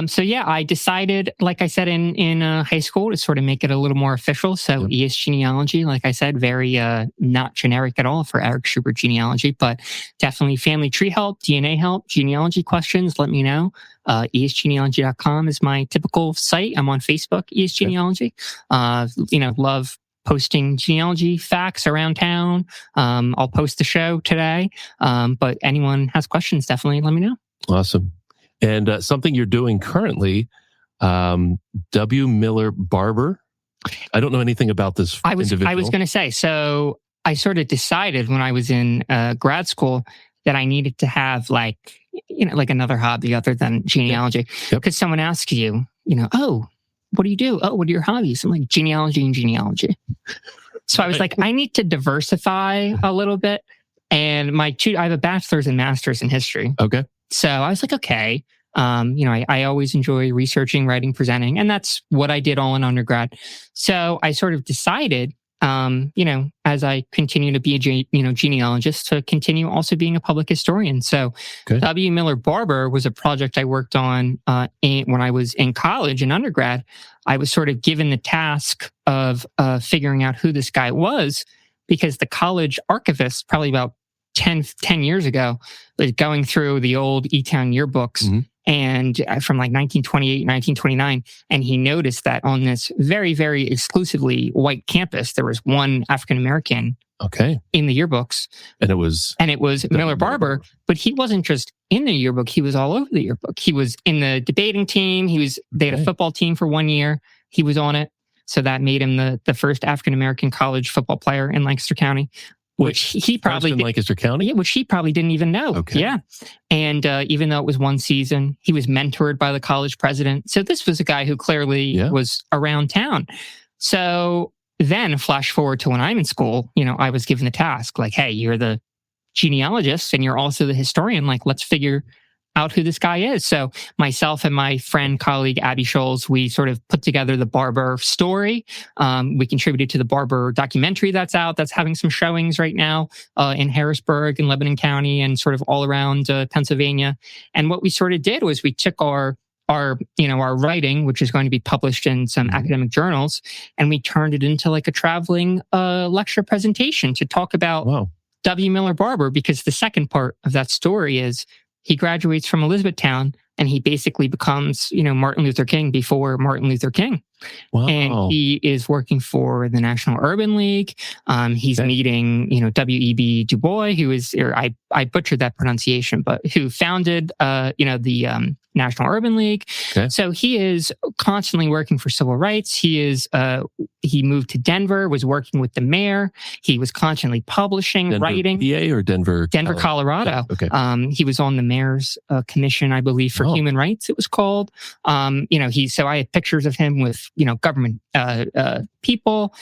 So yeah, I decided, like I said in high school, to sort of make it a little more official. So ES Genealogy, like I said, very not generic at all for Eric Schubert Genealogy, but definitely family tree help, DNA help, genealogy questions. Let me know. ESgenealogy.com is my typical site. I'm on Facebook, ES Genealogy. Love posting genealogy facts around town. I'll post the show today. But anyone has questions, definitely let me know. Awesome. And something you're doing currently, W. Miller Barbour. I don't know anything about this individual. I was going to say, so I sort of decided when I was in grad school that I needed to have like another hobby other than genealogy. Because someone asks you, oh, what do you do? Oh, what are your hobbies? I'm like, genealogy and genealogy. So I was like, I need to diversify a little bit. And I have a bachelor's and master's in history. Okay. So I was like, okay. I always enjoy researching, writing, presenting, and that's what I did all in undergrad. So I sort of decided, as I continue to be a genealogist, to continue also being a public historian. So W. Miller Barbour was a project I worked on when I was in college in undergrad. I was sort of given the task of figuring out who this guy was, because the college archivist, probably about 10 years ago, was going through the old E-Town yearbooks and from like 1928, 1929. And he noticed that on this very, very exclusively white campus, there was one African-American in the yearbooks. And it was Miller Barbour, but he wasn't just in the yearbook. He was all over the yearbook. He was in the debating team. They had a football team for 1 year. He was on it. So that made him the first African-American college football player in Lancaster County. Which he probably did, Lancaster County? Yeah, which he probably didn't even know. Okay. Yeah. And even though it was one season, he was mentored by the college president. So this was a guy who clearly was around town. So then flash forward to when I'm in school, I was given the task, like, hey, you're the genealogist and you're also the historian. Like, let's figure out who this guy is. So myself and my friend, colleague, Abigail Sholes, we sort of put together the Barbour story. We contributed to the Barbour documentary that's out, that's having some showings right now in Harrisburg and Lebanon County and sort of all around Pennsylvania. And what we sort of did was we took our writing, which is going to be published in some academic journals, and we turned it into like a traveling lecture presentation to talk about W. Miller Barbour, because the second part of that story is he graduates from Elizabethtown, and he basically becomes, Martin Luther King before Martin Luther King. Wow. And he is working for the National Urban League. He's meeting, W.E.B. Du Bois, who is, or I butchered that pronunciation, but who founded, the National Urban League. Okay. So he is constantly working for civil rights. He moved to Denver, was working with the mayor. He was constantly publishing, writing. PA or Denver? Denver, Colorado. Okay. He was on the mayor's commission, I believe, for human rights, it was called. So I had pictures of him with, government people,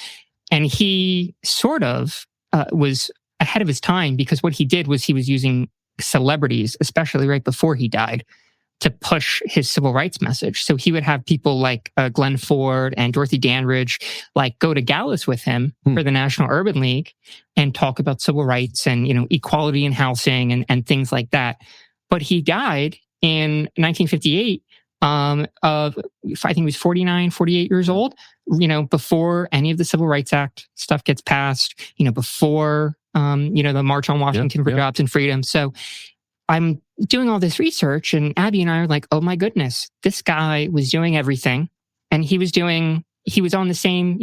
and he sort of was ahead of his time, because what he did was he was using celebrities, especially right before he died, to push his civil rights message. So he would have people like Glenn Ford and Dorothy Dandridge go to galas with him for the National Urban League and talk about civil rights and, equality in housing and things like that. But he died in 1958 I think he was 49, 48 years old, before any of the Civil Rights Act stuff gets passed, before, the March on Washington for Jobs and Freedom. So I'm doing all this research, and Abby and I are like, oh my goodness, this guy was doing everything. And he was on the same,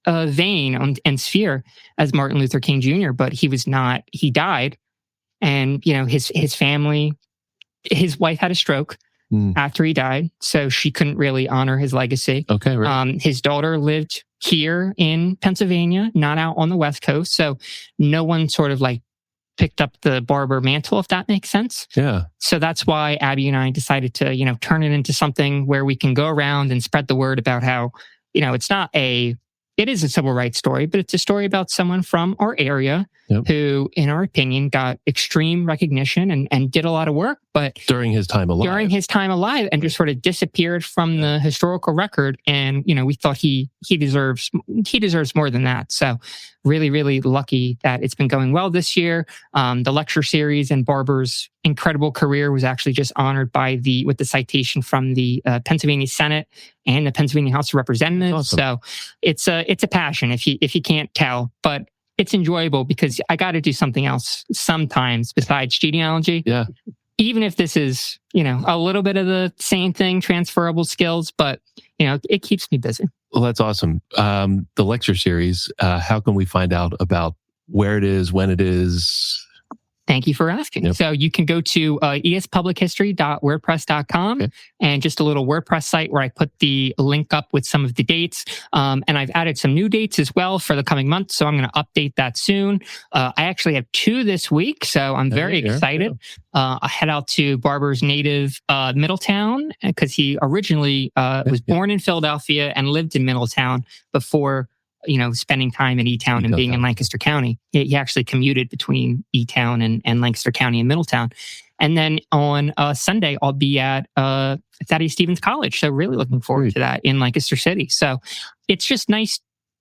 vein and sphere as Martin Luther King Jr., but he died. And, his family, his wife had a stroke after he died, so she couldn't really honor his legacy. Okay. Right. His daughter lived here in Pennsylvania, not out on the West Coast. So no one sort of picked up the Barbour mantle, if that makes sense. Yeah. So that's why Abby and I decided to, turn it into something where we can go around and spread the word about how, it is a civil rights story, but it's a story about someone from our area who, in our opinion, got extreme recognition and did a lot of work, but during his time alive and just sort of disappeared from the historical record. And, we thought he deserves more than that. So really, really lucky that it's been going well this year. The lecture series and Barbour's incredible career was actually just honored with the citation from the Pennsylvania Senate and the Pennsylvania House of Representatives. Awesome. So it's a passion if you can't tell, but it's enjoyable because I got to do something else sometimes besides genealogy. Yeah. Even if this is, a little bit of the same thing, transferable skills, but, it keeps me busy. Well, that's awesome. The lecture series, how can we find out about where it is, when it is? Thank you for asking. Yep. So you can go to espublichistory.wordpress.com and just a little WordPress site where I put the link up with some of the dates. And I've added some new dates as well for the coming month. So I'm going to update that soon. I actually have 2 this week, so I'm very excited. Yeah. I head out to Barbour's native Middletown because he originally was born in Philadelphia and lived in Middletown before spending time in E-Town and being in Lancaster County. He actually commuted between E-Town and Lancaster County and Middletown. And then on Sunday, I'll be at Thaddeus Stevens College. So really looking forward to that in Lancaster City. So it's just nice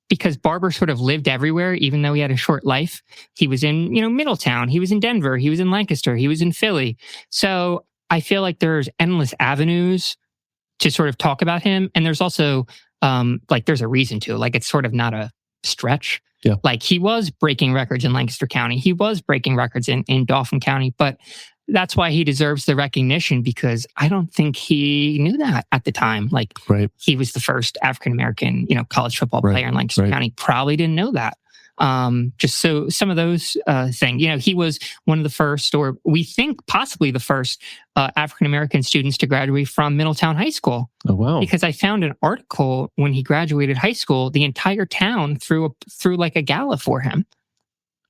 because Barbour sort of lived everywhere, even though he had a short life. He was in, Middletown. He was in Denver. He was in Lancaster. He was in Philly. So I feel like there's endless avenues to sort of talk about him. And there's also there's a reason to, it's sort of not a stretch. Yeah. He was breaking records in Lancaster County. He was breaking records in Dauphin County, but that's why he deserves the recognition because I don't think he knew that at the time. He was the first African-American, college football player in Lancaster County. Probably didn't know that. Just so some of those things, he was one of the first, or we think possibly the first African-American students to graduate from Middletown High School. Oh, wow. Because I found an article when he graduated high school, the entire town threw a gala for him.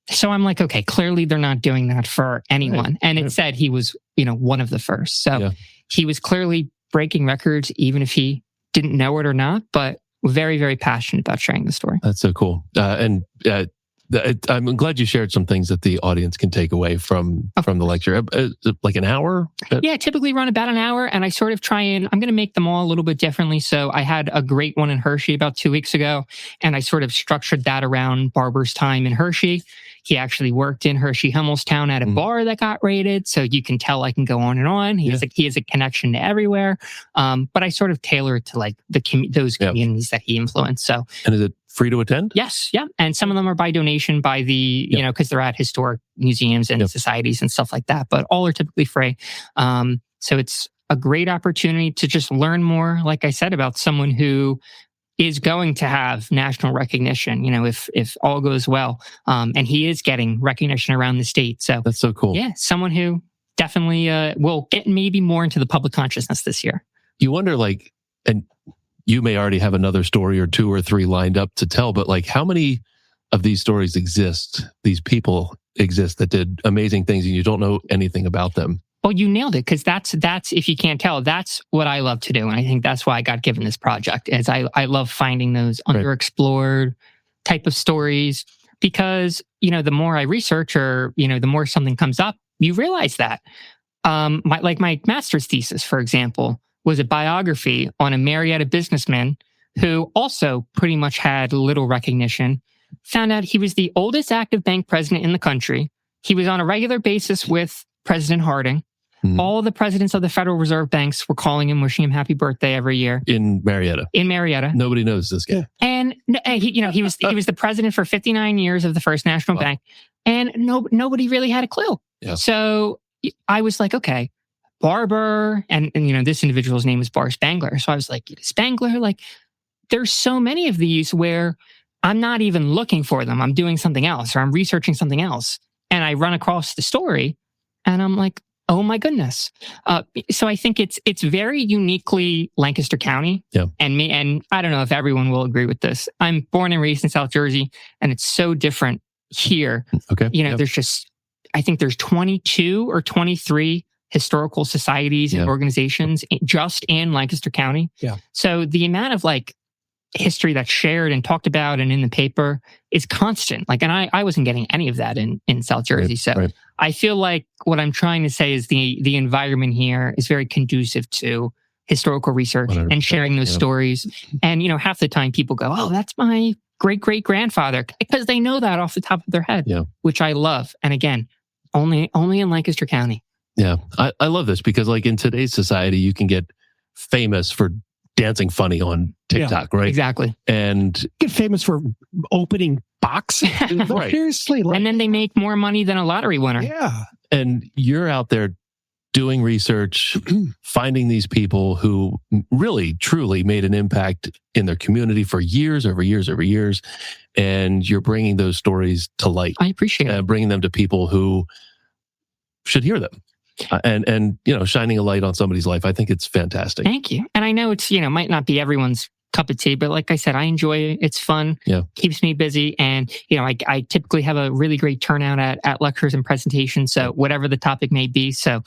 So I'm like, okay, clearly they're not doing that for anyone. Right. And it said he was, one of the first. So he was clearly breaking records, even if he didn't know it or not, but very, very passionate about sharing the story. That's so cool. And I'm glad you shared some things that the audience can take away from the lecture. Like an hour? Yeah, typically run about an hour. And I sort of I'm going to make them all a little bit differently. So I had a great one in Hershey about 2 weeks ago. And I sort of structured that around Barbour's time in Hershey. He actually worked in Hershey Hummelstown at a bar that got raided. So you can tell I can go on and on. He has a connection to everywhere. But I sort of tailor it to those communities that he influenced. So, and is it free to attend? Yes. Yeah. And some of them are by donation by the, because they're at historic museums and societies and stuff like that. But all are typically free. So it's a great opportunity to just learn more, like I said, about someone who is going to have national recognition, if all goes well. And he is getting recognition around the state. So that's so cool. Yeah, someone who definitely will get maybe more into the public consciousness this year. You wonder, and you may already have another story or 2 or 3 lined up to tell, but how many of these stories exist, these people exist that did amazing things and you don't know anything about them? Well, you nailed it, because that's if you can't tell, that's what I love to do. And I think that's why I got given this project, is I love finding those underexplored type of stories, because, the more I research or, the more something comes up, you realize that. My master's thesis, for example, was a biography on a Marietta businessman who also pretty much had little recognition. Found out he was the oldest active bank president in the country. He was on a regular basis with President Harding. Mm-hmm. All the presidents of the Federal Reserve banks were calling him, wishing him happy birthday every year. In Marietta. Nobody knows this guy. And he was the president for 59 years of the First National Bank, and nobody really had a clue. Yeah. So I was like, okay, Barbour, and this individual's name is Bar Spangler. So I was like, Spangler, there's so many of these where I'm not even looking for them. I'm doing something else, or I'm researching something else. And I run across the story and I'm like, oh my goodness. So I think it's very uniquely Lancaster County. Yeah. And I don't know if everyone will agree with this. I'm born and raised in South Jersey, and it's so different here. Okay. I think there's 22 or 23 historical societies and organizations just in Lancaster County. Yeah. So the amount of history that's shared and talked about and in the paper is constant. And I wasn't getting any of that in South Jersey. I feel like what I'm trying to say is the environment here is very conducive to historical research and sharing those stories. And, half the time people go, oh, that's my great-great-grandfather, because they know that off the top of their head, which I love. And again, only in Lancaster County. Yeah. I love this because in today's society, you can get famous for dancing funny on TikTok, right? Exactly. And get famous for opening box. Right. Seriously. And then they make more money than a lottery winner. Yeah. And you're out there doing research, finding these people who really, truly made an impact in their community for years over years over years. And you're bringing those stories to light. I appreciate it. Bringing them to people who should hear them. And shining a light on somebody's life. I think it's fantastic. Thank you. And I know it's, might not be everyone's cup of tea, but like I said, I enjoy it. It's fun. Yeah. Keeps me busy. And, I typically have a really great turnout at lectures and presentations. So whatever the topic may be. So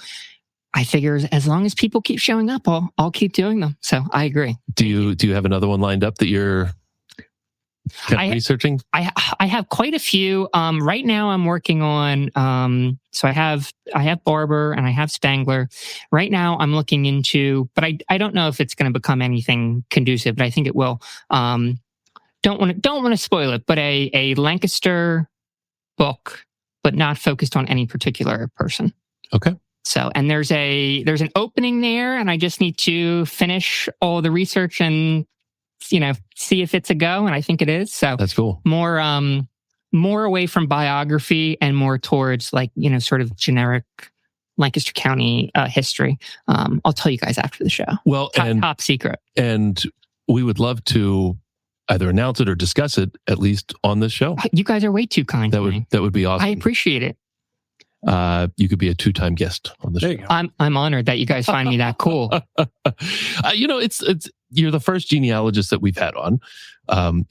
I figure as long as people keep showing up, I'll keep doing them. So I agree. Do you have another one lined up that you're researching? I have quite a few. Right now I'm working on, so I have Barbour and I have Spangler. Right now I'm looking into, but I don't know if it's going to become anything conducive, but I think it will. Don't want to spoil it, but a Lancaster book, but not focused on any particular person. Okay. So, and there's an opening there, and I just need to finish all the research and see if it's a go, and I think it is. So that's cool. More away from biography and more towards sort of generic Lancaster County history. I'll tell you guys after the show. Well, top secret. And we would love to either announce it or discuss it at least on this show. You guys are way too kind. That would be awesome. I appreciate it. You could be a 2-time guest on the show. I'm honored that you guys find me that cool. It's you're the first genealogist that we've had on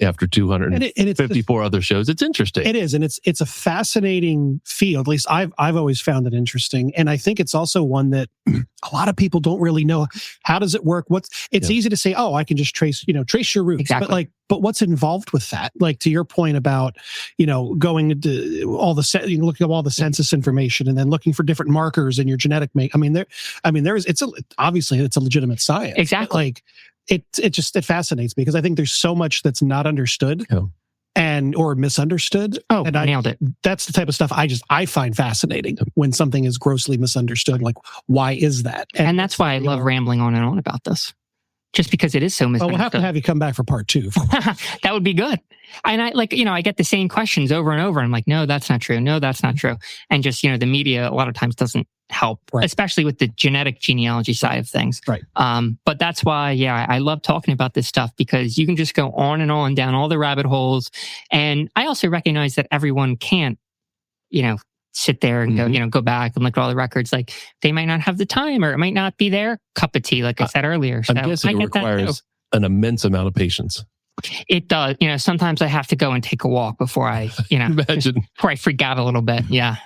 after 254 other shows. It's interesting. It is, and it's a fascinating field. At least I've always found it interesting, and I think it's also one that a lot of people don't really know. How does it work? It's easy to say, oh, I can just trace your roots, exactly. But what's involved with that? To your point about going into all the looking at all the census information and then looking for different markers in your genetic make. Obviously it's a legitimate science. Exactly. It fascinates me because I think there's so much that's not understood or misunderstood. Oh, and nailed it. That's the type of stuff I find fascinating when something is grossly misunderstood. Why is that? And that's why I love rambling on and on about this. Just because it is so misunderstood. Well, we'll have to have you come back for part 2. That would be good. And I get the same questions over and over. I'm like, no, that's not true. No, that's not true. And just, the media a lot of times doesn't help, Right. especially with the genetic genealogy side of things. Right. But that's why, I love talking about this stuff, because you can just go on down all the rabbit holes. And I also recognize that everyone can't, sit there and go back and look at all the records. Like, they might not have the time, or it might not be their cup of tea, like I said earlier. So I'm guessing it requires an immense amount of patience. It does. Sometimes I have to go and take a walk before I, Imagine. before I freak out a little bit. Yeah.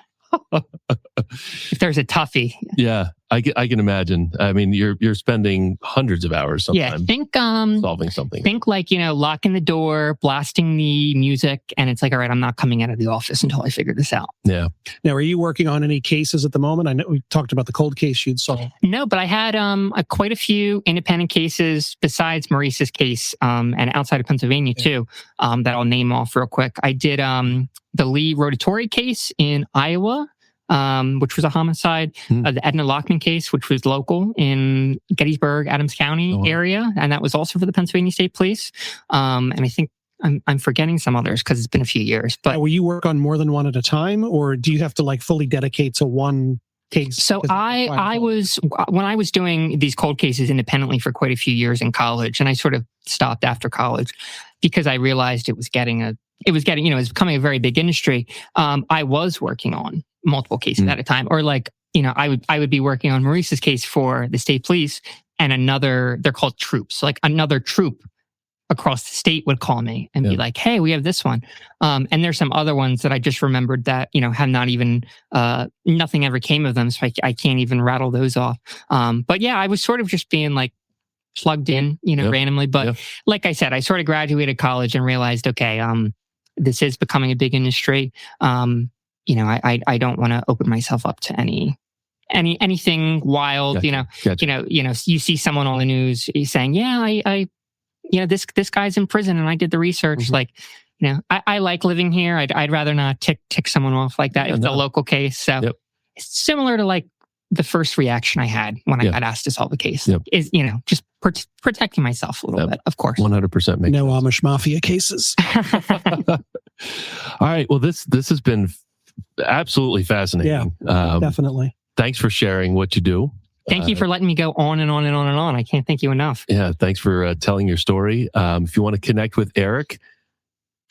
If there's a toughie. Yeah, I can imagine. I mean, you're spending hundreds of hours sometimes. Yeah, think solving something. Think like, locking the door, blasting the music, and it's like, all right, I'm not coming out of the office until I figure this out. Yeah. Now, are you working on any cases at the moment? I know we talked about the cold case you'd solved. No, but I had quite a few independent cases besides Maurice's case, and outside of Pennsylvania too, that I'll name off real quick. I did the Lee Rotatori case in Iowa, which was a homicide. The Edna Lockman case, which was local in Gettysburg, Adams County area, and that was also for the Pennsylvania State Police. And I think I'm forgetting some others because it's been a few years. But will you work on more than one at a time, or do you have to fully dedicate to one case? So I was, when I was doing these cold cases independently for quite a few years in college, and I sort of stopped after college because I realized it was becoming a very big industry. I was working on multiple cases at a time, or I would be working on Maurice's case for the state police, and they're called troops. Like, another troop across the state would call me and be like, hey, we have this one. And there's some other ones that I just remembered that, have not even, nothing ever came of them. So I can't even rattle those off. But yeah, I was sort of just being plugged in, randomly. But like I said, I sort of graduated college and realized, okay, this is becoming a big industry. I don't want to open myself up to anything wild. Gotcha. You see someone on the news saying, this guy's in prison, and I did the research. I like living here. I'd rather not tick someone off like that if it's a local case. So it's similar to the first reaction I had when I got asked to solve a case is, just protecting myself a little bit, of course. 100% makes no Amish mafia cases. All right. Well, this has been absolutely fascinating. Yeah, definitely. Thanks for sharing what you do. Thank you for letting me go on and on and on and on. I can't thank you enough. Yeah, thanks for telling your story. If you want to connect with Eric,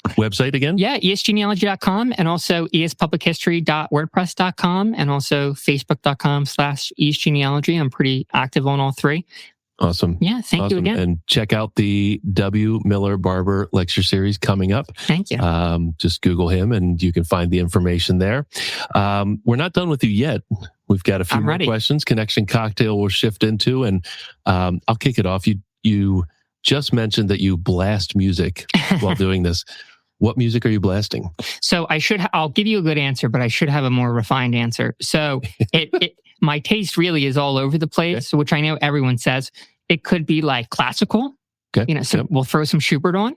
website again? Yeah, esgenealogy.com, and also espublichistory.wordpress.com, and also facebook.com/esgenealogy. I'm pretty active on all three. Awesome. Yeah, thank you again. And check out the W. Miller Barbour Lecture Series coming up. Thank you. Just Google him and you can find the information there. We're not done with you yet. We've got a few more questions. Connection Cocktail will shift into, and I'll kick it off. You just mentioned that you blast music while doing this. What music are you blasting? So I'll give you a good answer, but I should have a more refined answer. So my taste really is all over the place, which I know everyone says. It could be classical. Okay. So we'll throw some Schubert on,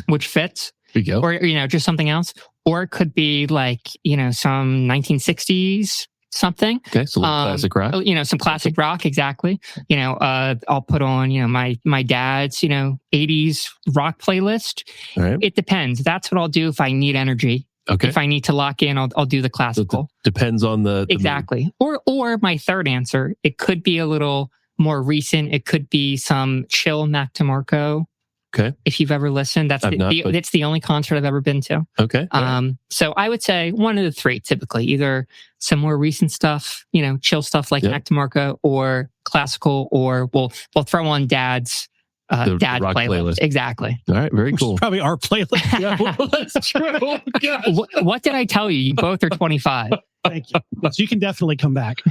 which fits. There you go. Or, just something else. Or it could be some 1960s something. Okay, so classic rock. Some classic rock, exactly. I'll put on, my dad's, 80s rock playlist. All right. It depends. That's what I'll do if I need energy. Okay. If I need to lock in, I'll do the classical. Depends on the exactly. Or my third answer, it could be a little more recent. It could be some chill Mac DeMarco. Okay. If you've ever listened, that's the only concert I've ever been to. Okay. So I would say one of the three, typically, either some more recent stuff, chill stuff like Mac DeMarco, or classical, or we'll throw on Dad's playlist. Exactly. All right. Very cool. Probably our playlist. Yeah, well, that's true. What did I tell you? You both are 25. Thank you. So you can definitely come back.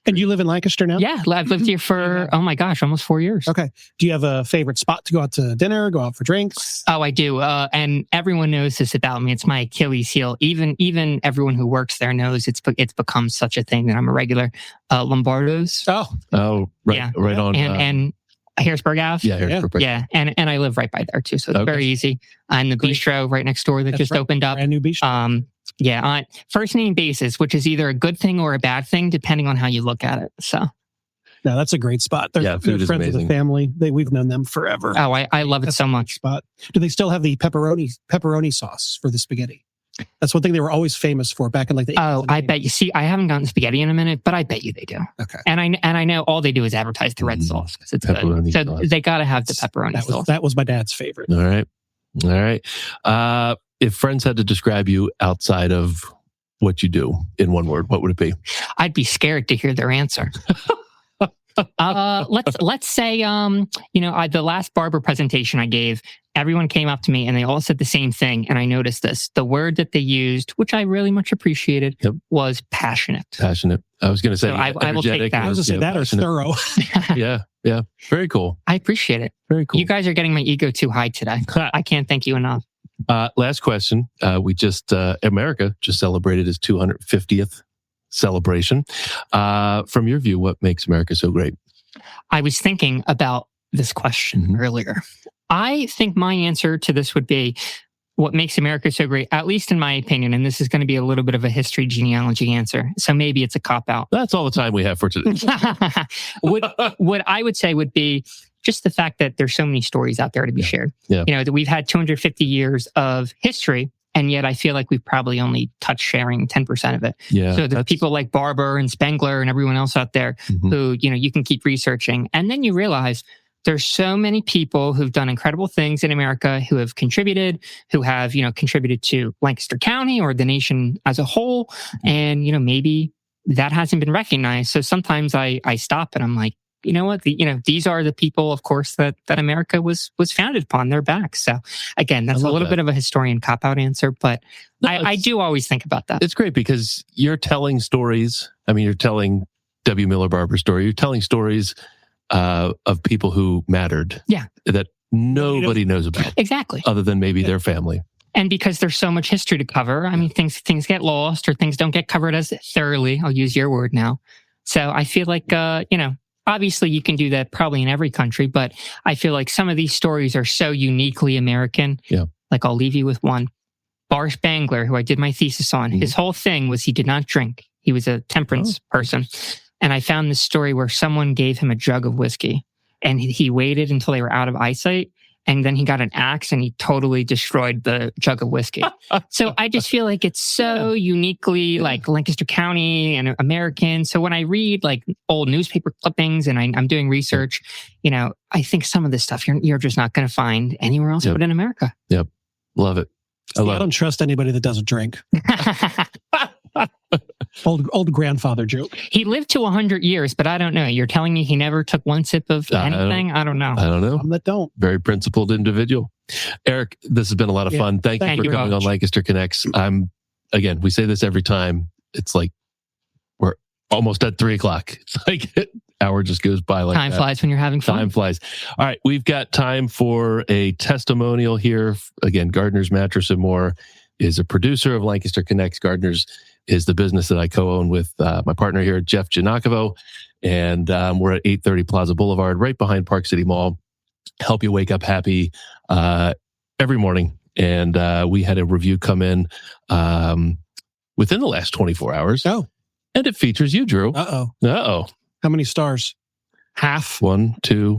And you live in Lancaster now? Yeah, I've lived here for, oh my gosh, almost 4 years. Okay. Do you have a favorite spot to go out to dinner, go out for drinks? Oh, I do. And everyone knows this about me. It's my Achilles heel. Even everyone who works there knows it's become such a thing that I'm a regular. Lombardo's. Oh, right. Yeah. Right on. And Harrisburg Ave. Yeah, Harrisburg. Yeah, and I live right by there too, so it's very easy. And the bistro right next door that just opened up. Brand new bistro. Yeah, on first name basis, which is either a good thing or a bad thing, depending on how you look at it. So, no, that's a great spot. They're friends of the family. We've known them forever. Oh, I love it so much. Spot. Do they still have the pepperoni sauce for the spaghetti? That's one thing they were always famous for back in like the 80s. Oh, I bet you. See, I haven't gotten spaghetti in a minute, but I bet you they do. Okay. And I know all they do is advertise the red sauce because it's good. So sauce. they got to have the pepperoni sauce. That was my dad's favorite. All right. If friends had to describe you outside of what you do in one word, what would it be? I'd be scared to hear their answer. Let's say, the last Barbour presentation I gave, everyone came up to me and they all said the same thing. And I noticed this. The word that they used, which I really much appreciated, was passionate. Passionate. I was going to say, so I will take that. I was going to say that or thorough. Yeah. Very cool. I appreciate it. Very cool. You guys are getting my ego too high today. I can't thank you enough. Last question. America just celebrated its 250th celebration. From your view, what makes America so great? I was thinking about this question earlier. I think my answer to this would be what makes America so great, at least in my opinion, and this is going to be a little bit of a history genealogy answer, so maybe it's a cop-out. That's all the time we have for today. What I would say would be just the fact that there's so many stories out there to be shared. Yeah. That we've had 250 years of history, and yet I feel like we've probably only touched sharing 10% of it. Yeah, so there's people like Barbour and Spengler and everyone else out there who, you can keep researching. And then you realize there's so many people who've done incredible things in America, who have contributed, who have, contributed to Lancaster County or the nation as a whole. And, maybe that hasn't been recognized. So sometimes I stop and I'm like, you know what? These are the people, of course, that America was founded upon. Their backs. So again, that's a little bit of a historian cop-out answer, but I do always think about that. It's great because you're telling stories. I mean, you're telling W. Miller Barbour's story. You're telling stories of people who mattered. Yeah. That nobody knows about. Exactly. Other than maybe their family. And because there's so much history to cover, I mean, things get lost or things don't get covered as thoroughly. I'll use your word now. So I feel like, obviously, you can do that probably in every country, but I feel like some of these stories are so uniquely American. Yeah. Like, I'll leave you with one. Bar Spangler, who I did my thesis on, his whole thing was he did not drink. He was a temperance person. And I found this story where someone gave him a jug of whiskey and he waited until they were out of eyesight. And then he got an axe and he totally destroyed the jug of whiskey. So I just feel like it's so uniquely like Lancaster County and American. So when I read like old newspaper clippings and I'm doing research, I think some of this stuff you're just not going to find anywhere else but in America. Yep. Love it. I don't trust anybody that doesn't drink. Old grandfather joke. He lived to 100 years, but I don't know. You're telling me he never took one sip of anything? I don't know. I don't know. Some that don't. Very principled individual. Eric, this has been a lot of fun. Thank you for coming on Lancaster Connects. Again, we say this every time. It's like we're almost at 3:00. It's like hour just goes by like time flies when you're having fun. Time flies. All right, we've got time for a testimonial here. Again, Gardner's Mattress and More is a producer of Lancaster Connects. Gardner's is the business that I co-own with my partner here, Jeff Giannakavo. And we're at 830 Plaza Boulevard, right behind Park City Mall. Help you wake up happy every morning. And we had a review come in within the last 24 hours. Oh. And it features you, Drew. Uh-oh. How many stars? Half? 1, 2,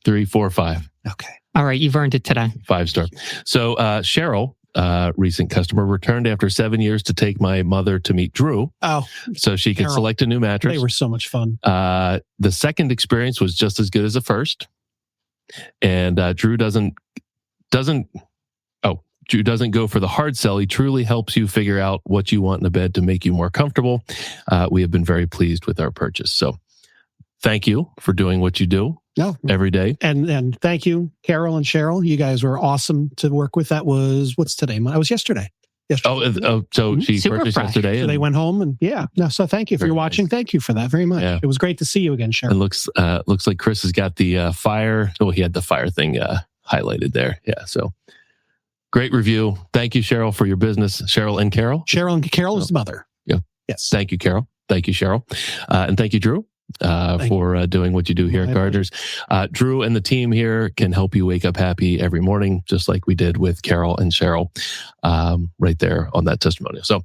3, 4, 5. Okay. All right, you've earned it today. 5-star. So Cheryl, recent customer, returned after 7 years to take my mother to meet Drew. Oh, so she could select a new mattress. They were so much fun. The second experience was just as good as the first. And Drew doesn't go for the hard sell. He truly helps you figure out what you want in a bed to make you more comfortable. We have been very pleased with our purchase. So thank you for doing what you do every day. And thank you, Carol and Cheryl. You guys were awesome to work with. That was, what's today? It was yesterday. So she purchased yesterday. So they went home and so thank you for watching. Thank you for that very much. Yeah. It was great to see you again, Cheryl. It looks like Chris has got the fire. Oh, he had the fire thing highlighted there. Yeah. So great review. Thank you, Cheryl, for your business. Cheryl and Carol. Carol is the mother. Yeah. Yes. Thank you, Carol. Thank you, Cheryl. And thank you, Drew. For doing what you do here at Gardner's. Drew and the team here can help you wake up happy every morning, just like we did with Carol and Cheryl right there on that testimonial. So,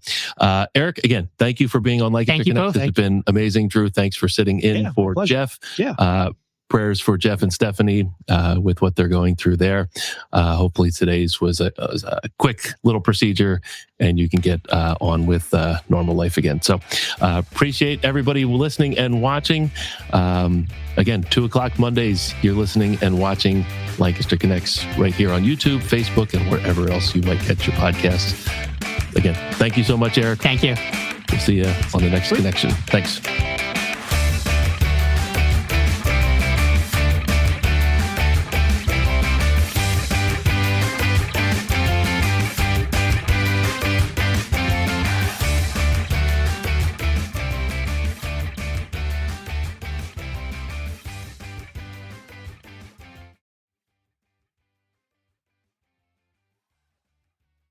Eric, again, thank you for being on Lancaster Connect. This has been amazing. Drew, thanks for sitting in for Jeff. Yeah. prayers for Jeff and Stephanie with what they're going through there. Hopefully today's was a quick little procedure and you can get on with normal life again. So appreciate everybody listening and watching. Again, 2:00 Mondays, you're listening and watching Lancaster Connects right here on YouTube, Facebook, and wherever else you might catch your podcasts. Again, thank you so much, Eric. Thank you. We'll see you on the next connection. Thanks.